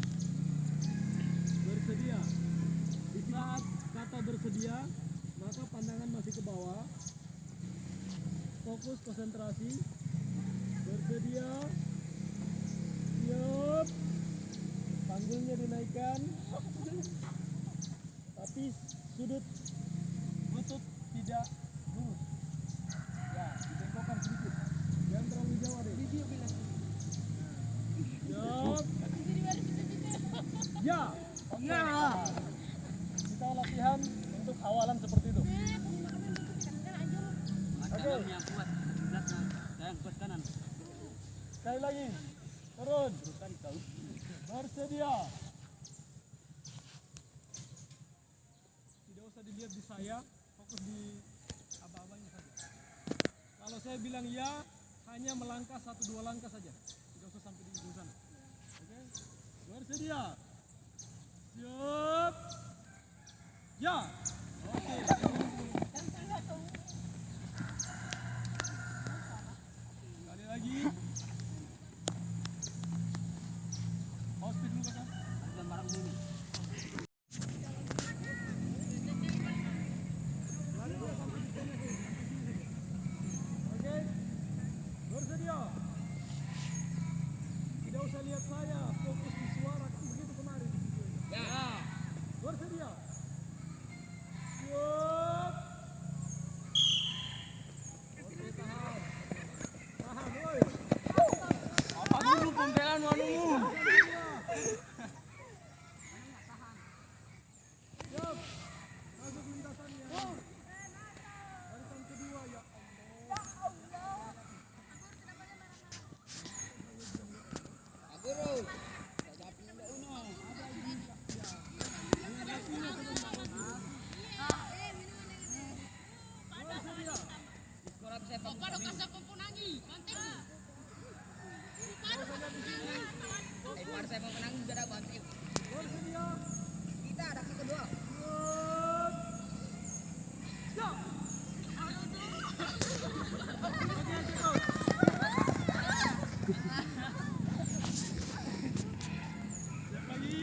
bersedia. Di saat kata bersedia, maka pandangan masih ke bawah, fokus konsentrasi, bersedia, siap, panggungnya dinaikkan, tapi sudut lutut tidak lurus. Ya, dibengkokkan sedikit, jangan terlalu jauh deh. Siap. Ya. Oke. Kita latihan untuk awalan seperti itu. Oke. yang kuat belakang, yang kuat kanan. Sekali lagi. Turun. Bersedia. Tidak usah dilihat di saya, fokus di aba-abanya saja. Kalau saya bilang ya, hanya melangkah 1-2 langkah saja. Tidak usah sampai di ujung sana. Oke? Bersedia. Siap. Ya. Oke. Sekali lagi. Mau speed dulu kakak? Ada barang dulu. Oke. Bersedia. Tidak usah lihat saya, fokus di suara kan begitu kemarin di video ini. Ya. Bersedia. Siap. Oke, tahan. Tahan, woi. Apa dulu pembelaan manumu? Siap. Masuk lintasannya. Barisan kedua, ya Allah. Guru. Sekolah sepak bola. Par saya mau menang sudah dapat. Bersedia. Kita ada kedua. Siap. Siap lagi.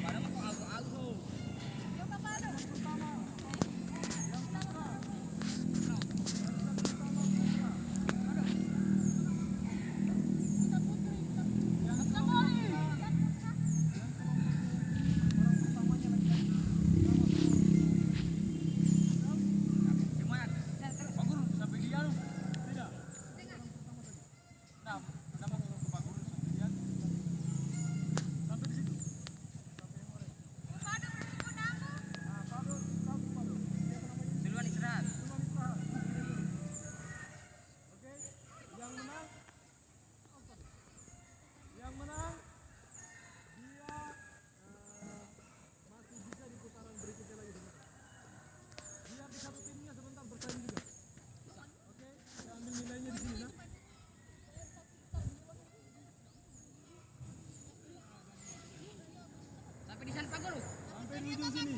Pada mau aku. Gimana? Pak Guru, sampai dia lu. Tidak. Nah, Anda mau ngomong ke Pak Guru sampai dia. Sampai di situ. Sampai yang mana? Nah, Pado, kamu Pado. Siapa namanya? Duluan istirahat. Duluan istirahat. Oke, yang menang. Yang menang dia masih bisa di putaran berikutnya lagi dengan. Biar di satu timnya sebentar bersaing juga. Oke, kita ambil nilainya di sini nah. Sampai di sana Pak Guru. Sampai di ujung sini.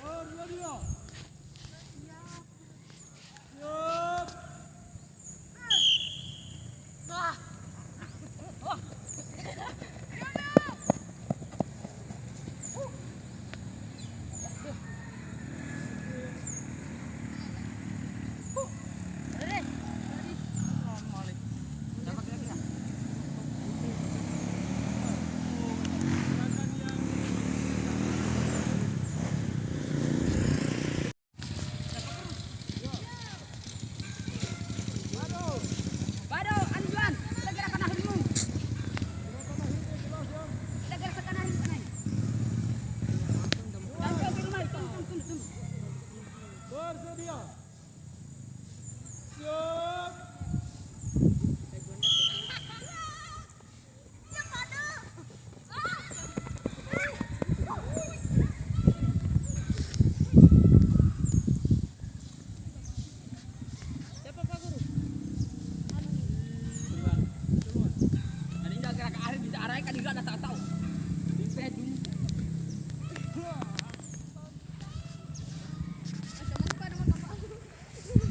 Bersedia. Siap. Bado, Anjuan, kita gerakan ahlimu. Kita gerakan ahli kanai. Tunggu di rumah, tunggu. Bersedia. Siap. Siapa Pak Guru? Ada yang gerakan ahli bisa arahkan juga ada tahu. Dimpet dulu.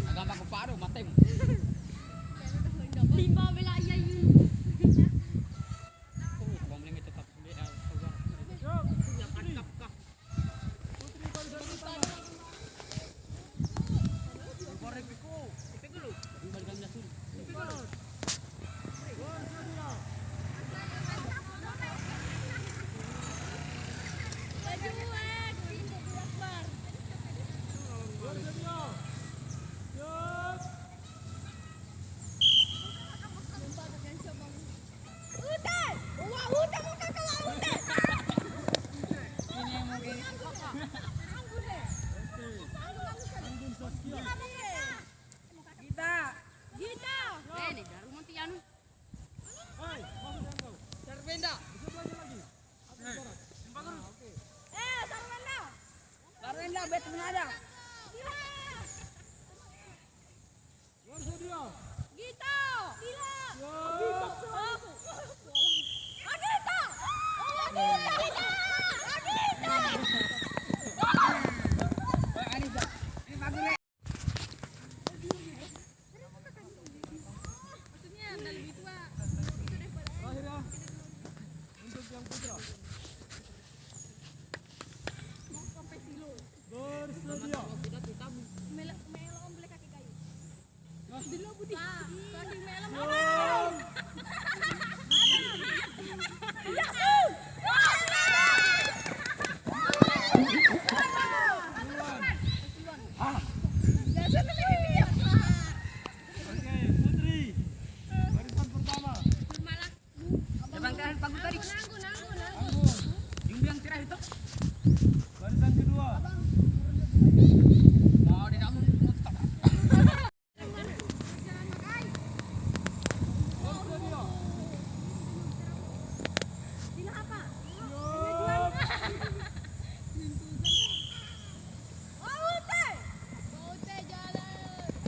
Agak pakai paru, matem. Limba bela iya iya. Bamling itu tetap dia. Korek piku. Piku lu. Balikan jasul. Ini yang mungkin. Gita. Ini dari Montiano. Sarvenda. Sarvenda bet menada. Bersedia. Anissa. Ini bagus nih. Terakhir ya. Untuk yang putra. Bersedia. Oke, Putri. Barisan pertama. Jabang terakhir bagus tadi. Anggun. Yang terakhir itu. Barisan kedua. Mau dia nak mau stop. Bersedia.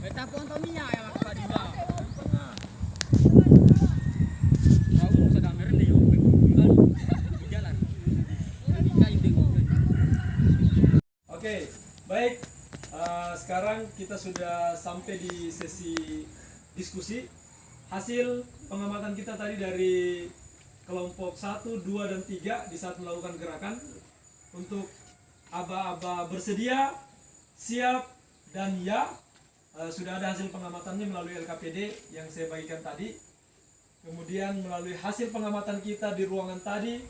Beta pun Tominya yang aku padilla. Tengah. Tahu sedang merendah yuk. Di jalan. Kayu dengkul. Oke, baik. Sekarang kita sudah sampai di sesi diskusi. Hasil pengamatan kita tadi dari kelompok 1, 2, dan 3 di saat melakukan gerakan untuk aba-aba bersedia, siap, dan ya. Sudah ada hasil pengamatannya melalui LKPD yang saya bagikan tadi. Kemudian melalui hasil pengamatan kita di ruangan tadi,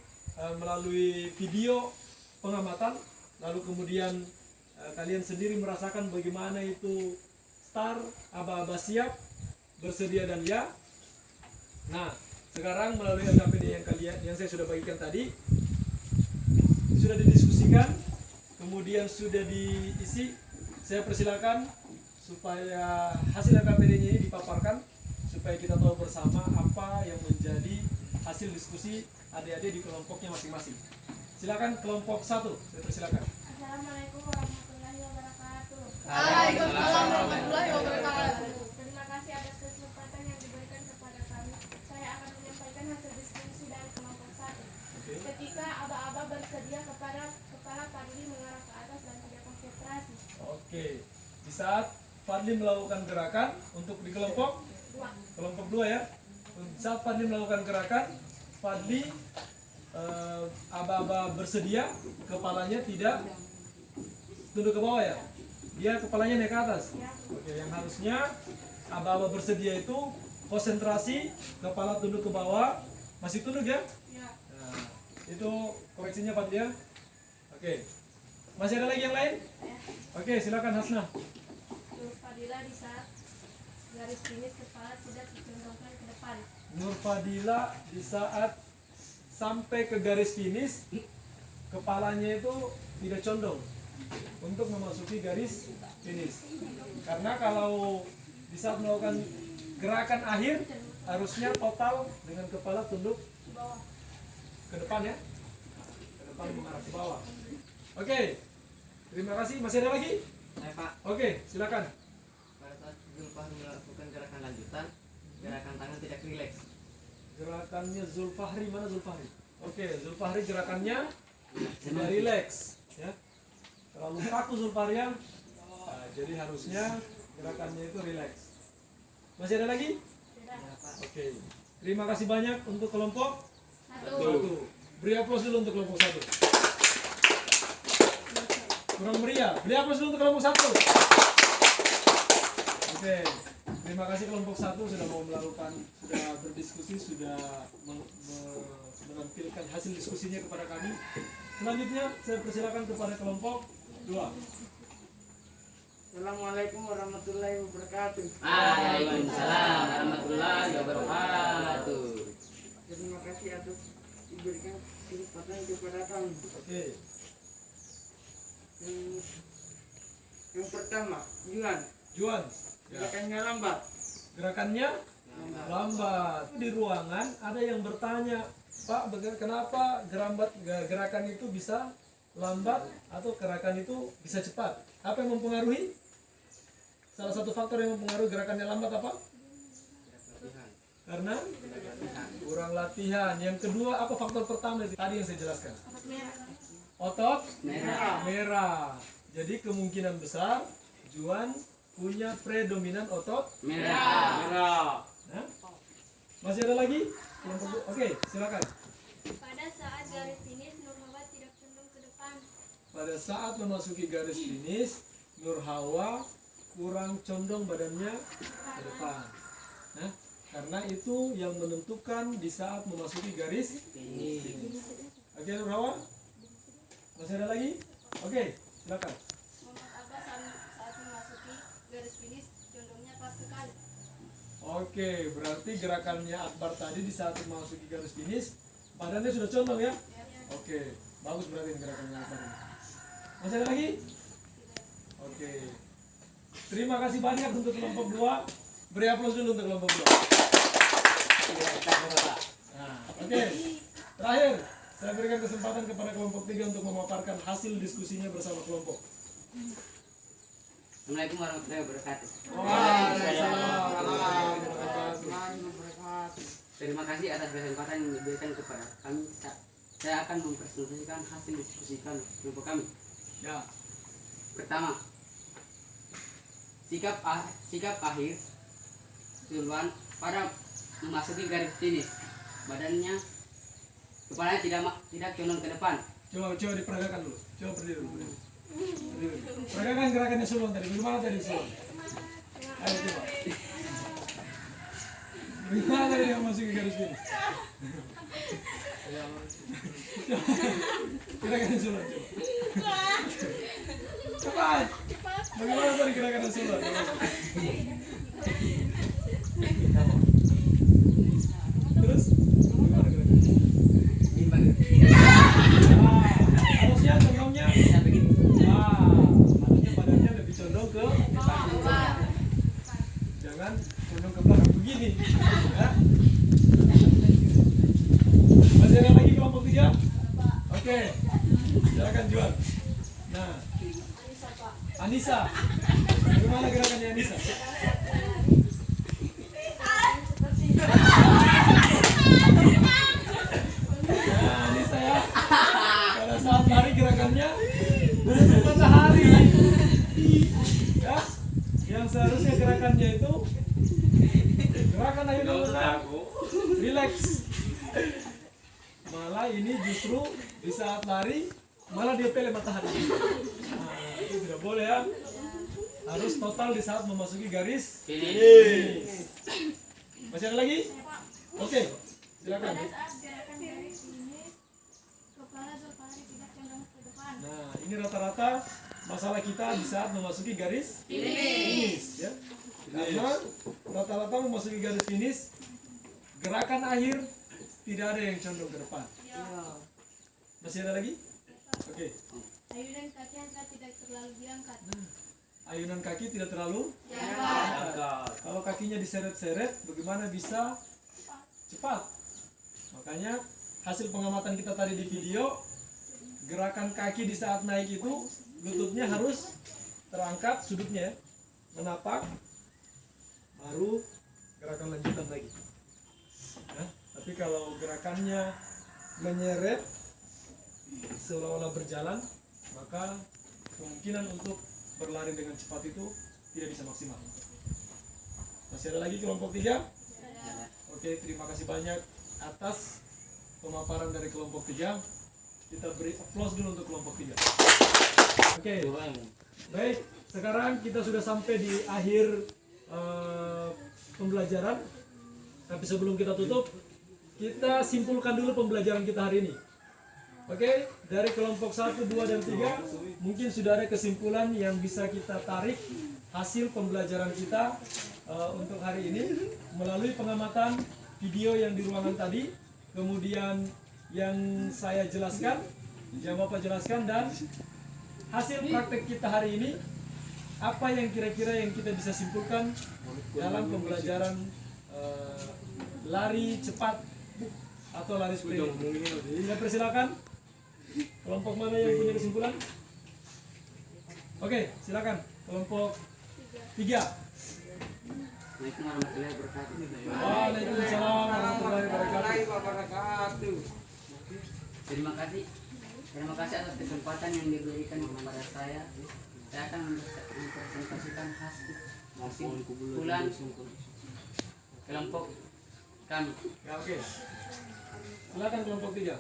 melalui video pengamatan, lalu kemudian kalian sendiri merasakan bagaimana itu start, aba-aba siap, bersedia, dan ya. Nah, sekarang melalui LKPD yang saya sudah bagikan tadi, sudah didiskusikan, kemudian sudah diisi. Saya persilakan supaya hasil LKPD-nya ini dipaparkan supaya kita tahu bersama apa yang menjadi hasil diskusi adik-adik di kelompoknya masing-masing. Silakan kelompok 1, saya persilakan. Assalamualaikum warahmatullahi wabarakatuh. Waalaikumsalam warahmatullahi wabarakatuh. Terima kasih atas kesempatan yang diberikan kepada kami. Saya akan menyampaikan hasil diskusi dari kelompok 1. Oke. Ketika aba-aba bersedia kepada kepala Fadli mengarah ke atas dan tidak konsentrasi. Oke. Di saat Fadli melakukan gerakan untuk di kelompok 2 ya. Saat Fadli melakukan gerakan, Fadli aba-aba bersedia, kepalanya tidak tunduk ke bawah ya. Dia kepalanya naik ke atas. Oke, yang harusnya aba-aba bersedia itu konsentrasi, kepala tunduk ke bawah, masih tunduk ya? Nah, itu koreksinya Fadli ya. Oke. Masih ada lagi yang lain? Oke, silakan Hasna. Fadila di saat garis finish kepala tidak dicondongkan ke depan. Nur Fadila di saat sampai ke garis finish, kepalanya itu tidak condong untuk memasuki garis finish. Karena kalau di saat melakukan gerakan akhir, harusnya total dengan kepala tunduk Ke bawah. ke depan ya, ke depan mengarah ke bawah. Oke, terima kasih. Masih ada lagi? Saya Pak, Oke, silakan. pada saat Zulfahri melakukan gerakan lanjutan, gerakan tangan tidak rileks. Gerakannya Zulfahri, mana Zulfahri? Oke, Zulfahri gerakannya tidak rileks ya. Terlalu kaku Zulfahri ya. Nah, jadi harusnya gerakannya itu rileks. Masih ada lagi? Tidak. Oke. Terima kasih banyak untuk kelompok Satu. satu. Beri aplaus dulu untuk kelompok satu. Kurang meriah. Beri aplaus dulu untuk kelompok satu. Oke. Terima kasih kelompok satu sudah mau melakukan, sudah berdiskusi, sudah menampilkan hasil diskusinya kepada kami. Selanjutnya saya persilakan kepada kelompok 2. Assalamualaikum warahmatullahi wabarakatuh. Waalaikumsalam warahmatullahi wabarakatuh. Terima kasih atas diberikan kesempatan kepada kami. Oke. Yang pertama, Juan, Juan. Ya. gerakannya lambat. Gerakannya lambat. Di ruangan ada yang bertanya, Pak, kenapa gerakan itu bisa lambat atau gerakan itu bisa cepat? Apa yang mempengaruhi? Salah satu faktor yang mempengaruhi gerakannya lambat apa? Karena kurang latihan. Yang kedua, apa faktor pertama tadi yang saya jelaskan? Otot merah. Otot Merah. merah. Jadi kemungkinan besar Juan punya predominan otot Merah. Merah. Nah, masih ada lagi? Oke, silakan. Pada saat garis finish, Nurhawa tidak condong ke depan. Pada saat memasuki garis finish, Nur Hawa kurang condong badannya ke depan. Nah, karena itu yang menentukan di saat memasuki garis finish. Oke, Nur Hawa? Masih ada lagi? Oke, silakan. Muhammad Abbas saat memasuki garis finish, condongnya pas sekali. Oke, berarti gerakannya Akbar tadi di saat memasuki garis finish, badannya sudah condong ya? Oke, bagus berarti gerakannya Akbar ini. Masih ada lagi? Oke. Terima kasih banyak untuk kelompok 2. Beri aplaus dulu untuk kelompok 2. Nah, oke. Terakhir, saya berikan kesempatan kepada kelompok 3 untuk memaparkan hasil diskusinya bersama kelompok. Assalamualaikum warahmatullahi wabarakatuh. Waalaikumsalam warahmatullahi wabarakatuh. Terima kasih atas kesempatan yang diberikan kepada kami. Saya akan mempresentasikan hasil diskusi kelompok kami. Ya, Pertama, sikap akhir Zulwan pada memasuki garis finish. Badannya, kepalanya tidak condong ke depan. coba diperagakan dulu. Coba berdiri dulu. Berdiri. Peragakan gerakannya Sulon tadi. Bagaimana tadi Sulon? Ayo coba. Bagaimana tadi dia masuk ke garis finish? Gerakannya Sulon coba. Cepat. Bagaimana tadi gerakannya Sulon? Terus? Bagaimana gerakannya? Ini bagi Harusnya condongnya. saya begini. Harusnya badannya lebih condong ke depan. Jangan condong ke belakang begini. Ya. Masih ada lagi kelompok 3? Oke. Silakan Juan. Nah, Anissa. Bagaimana gerakannya Anissa? Nah, Anissa ya. Pada saat lari gerakannya menusuk matahari. Ya. Yang seharusnya gerakannya itu gerakan ayo relax. Malah ini justru di saat lari malah dia pele matahari. Nah, itu tidak boleh ya. Harus total di saat memasuki garis finish. Masih ada lagi? Oke, silakan. Pada saat gerakan garis finish, kepala Zulfahri tidak condong ke depan. Nah, ini rata-rata masalah kita di saat memasuki garis finish ya. Karena rata-rata memasuki garis finish, gerakan akhir tidak ada yang condong ke depan. Ya. Masih ada lagi? Oke. Ayunan kaki anda tidak terlalu diangkat. Ayunan kaki tidak terlalu. Ya. Kalau kakinya diseret-seret, bagaimana bisa cepat? Makanya hasil pengamatan kita tadi di video, gerakan kaki di saat naik itu lututnya harus terangkat, sudutnya menapak, baru gerakan lanjutan lagi. Nah, tapi kalau gerakannya menyeret seolah-olah berjalan, maka kemungkinan untuk berlari dengan cepat itu tidak bisa maksimal. Masih ada lagi kelompok 3? Oke, terima kasih banyak atas pemaparan dari kelompok 3. Kita beri applause dulu untuk kelompok 3. Oke, baik, sekarang kita sudah sampai di akhir pembelajaran. Tapi sebelum kita tutup, kita simpulkan dulu pembelajaran kita hari ini. Oke, dari kelompok 1, 2, dan 3 mungkin sudah ada kesimpulan yang bisa kita tarik hasil pembelajaran kita untuk hari ini melalui pengamatan video yang di ruangan tadi, kemudian yang saya jelaskan, yang Bapak jelaskan, dan hasil praktek kita hari ini. Apa yang kira-kira yang kita bisa simpulkan dalam pembelajaran lari cepat atau lari sprint? Saya persilakan. Kelompok mana yang punya kesimpulan? Oke, silakan. Kelompok 3. Assalamualaikum warahmatullahi wabarakatuh. Waalaikumsalam warahmatullahi wabarakatuh. Wabarakatuh. Terima kasih atas kesempatan yang diberikan kepada saya. Saya akan mempresentasikan hasil kesimpulan kelompok kami. Ya, oke. Silakan kelompok 3.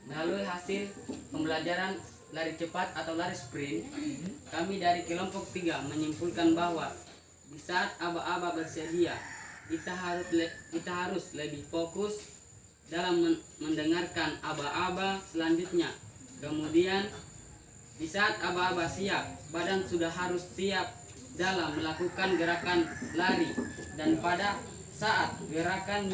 Melalui hasil pembelajaran lari cepat atau lari sprint, kami dari kelompok 3 menyimpulkan bahwa di saat aba-aba bersedia, kita harus lebih fokus dalam mendengarkan aba-aba selanjutnya. Kemudian di saat aba-aba siap, badan sudah harus siap dalam melakukan gerakan lari, dan pada saat gerakan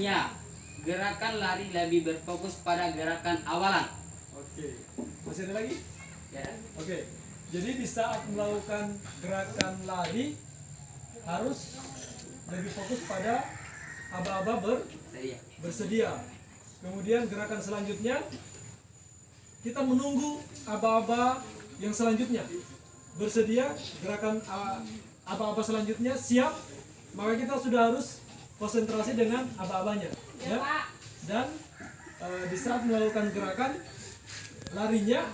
lari lebih berfokus pada gerakan awalan. Oke. Masih ada lagi? Ya. Oke. Jadi di saat melakukan gerakan lari harus lebih fokus pada aba-aba bersedia. Kemudian gerakan selanjutnya kita menunggu aba-aba yang selanjutnya bersedia, gerakan aba-aba selanjutnya siap, maka kita sudah harus konsentrasi dengan aba-abanya, ya. Dan di saat melakukan gerakan larinya,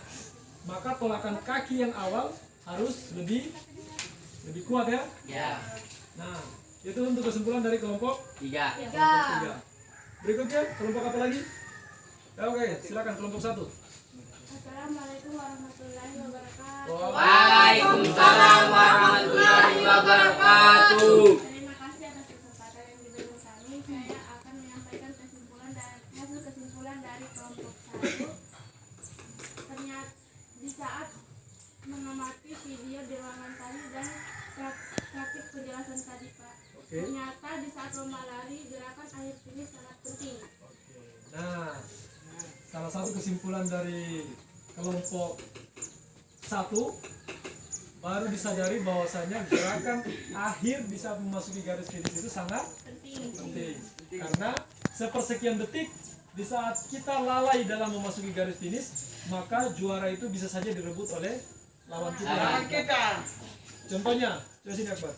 maka tolakan kaki yang awal harus lebih kuat, ya. Ya. Nah, itu untuk kesimpulan dari kelompok 3. 3. Berikutnya kelompok apa lagi? Ya, oke, silakan kelompok 1. Assalamualaikum warahmatullahi wabarakatuh. Waalaikumsalam warahmatullahi wabarakatuh. Terima kasih atas kesempatan yang diberikan kami. Saya akan menyampaikan hasil kesimpulan dari kelompok 1. Ternyata di saat mengamati video di ruangan tadi dan praktik penjelasan tadi, Pak. Oke. Ternyata di saat lomba lari, gerakan akhir finish sangat penting. Nah, salah satu kesimpulan dari kelompok 1 baru disadari bahwasanya gerakan akhir di saat memasuki garis finish itu sangat penting. Karena sepersekian detik di saat kita lalai dalam memasuki garis finish, maka juara itu bisa saja direbut oleh lawan kita. Lawan kita. Contohnya, coba sini Akbar.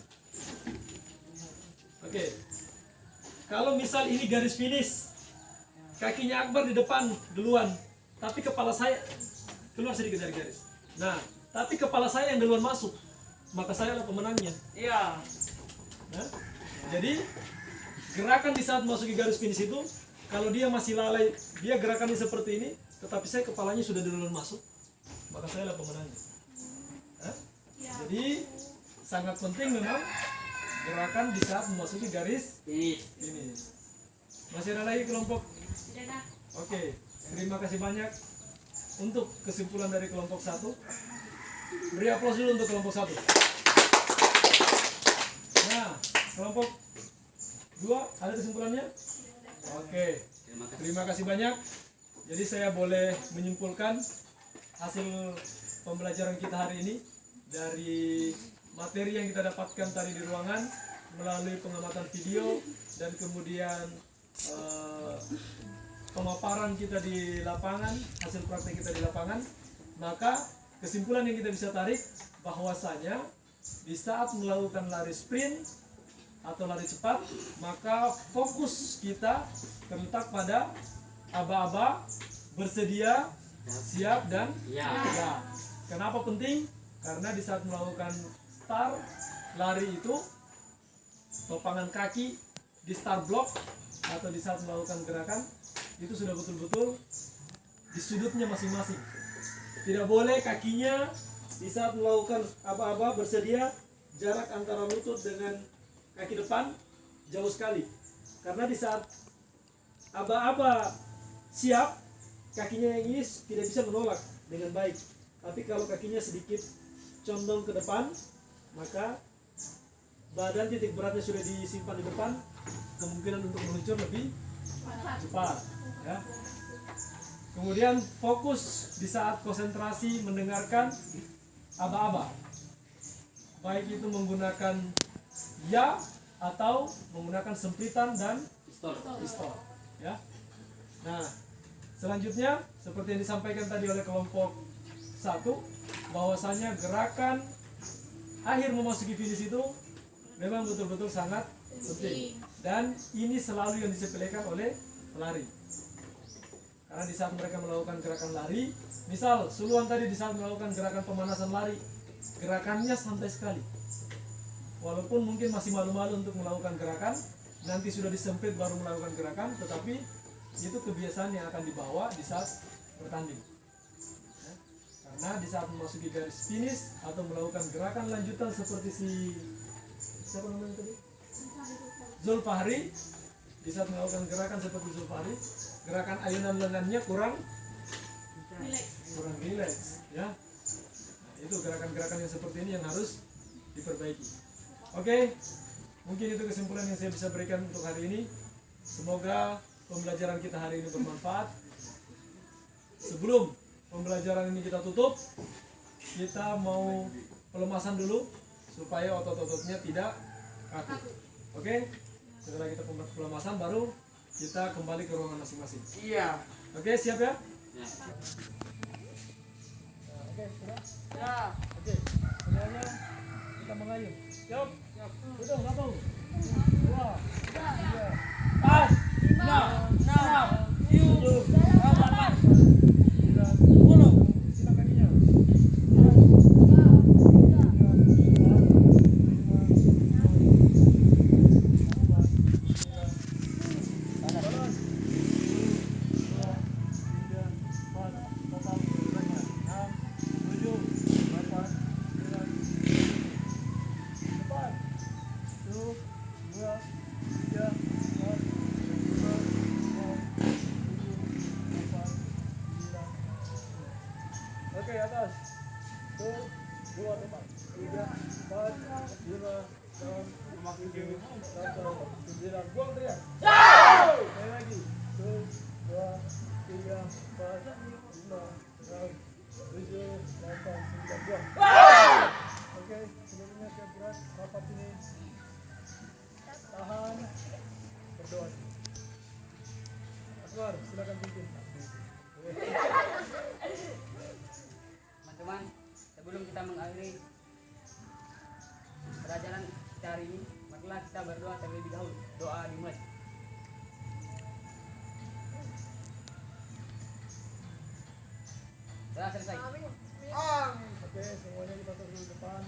Oke. Kalau misal ini garis finish, kakinya Akbar di depan duluan, tapi kepala saya keluar sedikit dari garis. Nah, tapi kepala saya yang duluan masuk, maka saya adalah pemenangnya. Iya. Nah, jadi gerakan di saat memasuki garis finish itu, kalau dia masih lalai, dia gerakannya seperti ini, tetapi saya kepalanya sudah duluan masuk, maka saya adalah pemenangnya. Nah, jadi sangat penting memang gerakan di saat memasuki garis finish. Masih ada lagi kelompok? Dadah. Oke, terima kasih banyak untuk kesimpulan dari kelompok 1. Beri aplaus dulu untuk kelompok 1. Nah, kelompok 2 ada kesimpulannya? Oke, terima kasih banyak. Jadi saya boleh menyimpulkan hasil pembelajaran kita hari ini dari materi yang kita dapatkan tadi di ruangan melalui pengamatan video dan kemudian pemaparan kita di lapangan, hasil praktek kita di lapangan. Maka kesimpulan yang kita bisa tarik bahwasanya di saat melakukan lari sprint atau lari cepat, maka fokus kita terletak pada aba-aba, bersedia, siap, dan ya. Kenapa penting? Karena di saat melakukan start lari itu, topangan kaki di start block atau di saat melakukan gerakan itu sudah betul-betul di sudutnya masing-masing. Tidak boleh kakinya di saat melakukan aba-aba bersedia jarak antara lutut dengan kaki depan jauh sekali. Karena di saat aba-aba siap, kakinya yang ini tidak bisa menolak dengan baik. Tapi kalau kakinya sedikit condong ke depan, maka badan titik beratnya sudah disimpan di depan, kemungkinan untuk meluncur lebih cepat. Ya. Kemudian fokus di saat konsentrasi mendengarkan aba-aba, baik itu menggunakan ya atau menggunakan sempritan dan pistol. Ya. Nah, selanjutnya seperti yang disampaikan tadi oleh kelompok 1, bahwasanya gerakan akhir memasuki finish itu memang betul-betul sangat penting, dan ini selalu yang disepelekan oleh pelari. Karena di saat mereka melakukan gerakan lari, misal Suluan tadi di saat melakukan gerakan pemanasan lari, gerakannya santai sekali. Walaupun mungkin masih malu-malu untuk melakukan gerakan, nanti sudah disempit baru melakukan gerakan, tetapi itu kebiasaan yang akan dibawa di saat bertanding. Ya. Karena di saat memasuki garis finish atau melakukan gerakan lanjutan seperti siapa namanya tadi? Zulfahri, di saat melakukan gerakan seperti Zulfahri, gerakan ayunan lengannya kurang rileks, ya. Nah, itu gerakan-gerakan yang seperti ini yang harus diperbaiki. Oke, mungkin itu kesimpulan yang saya bisa berikan untuk hari ini. Semoga pembelajaran kita hari ini bermanfaat. Sebelum pembelajaran ini kita tutup, kita mau pelemasan dulu supaya otot-ototnya tidak kaku. Oke? Setelah kita pelemasan baru kita kembali ke ruangan masing-masing. Iya. Oke, siap ya? Ya. Nah, oke, sudah? Ya. Oke, semuanya kita mengayun. Siap? Duduk, 1, 2, 3, 4, 5, 6, 7, 8, 9, 10. Silang kakinya. Oke, atas. 1, 2, tepat. 3, 4, 5, 6, 7, 8, 9. Buang teriak. Sekali lagi. 1, 2, 3, 4, 5, 6, 7, 8, 9. Buang. Oke, sebelumnya siap gerak. Rapat sini. Tahan. Berdoa. Akbar, silakan pimpin. Teman-teman, sebelum kita mengakhiri pelajaran kita hari ini, marilah kita berdoa terlebih dahulu. Doa dimulai. Sudah selesai. Oke, semuanya kita taruh di depan.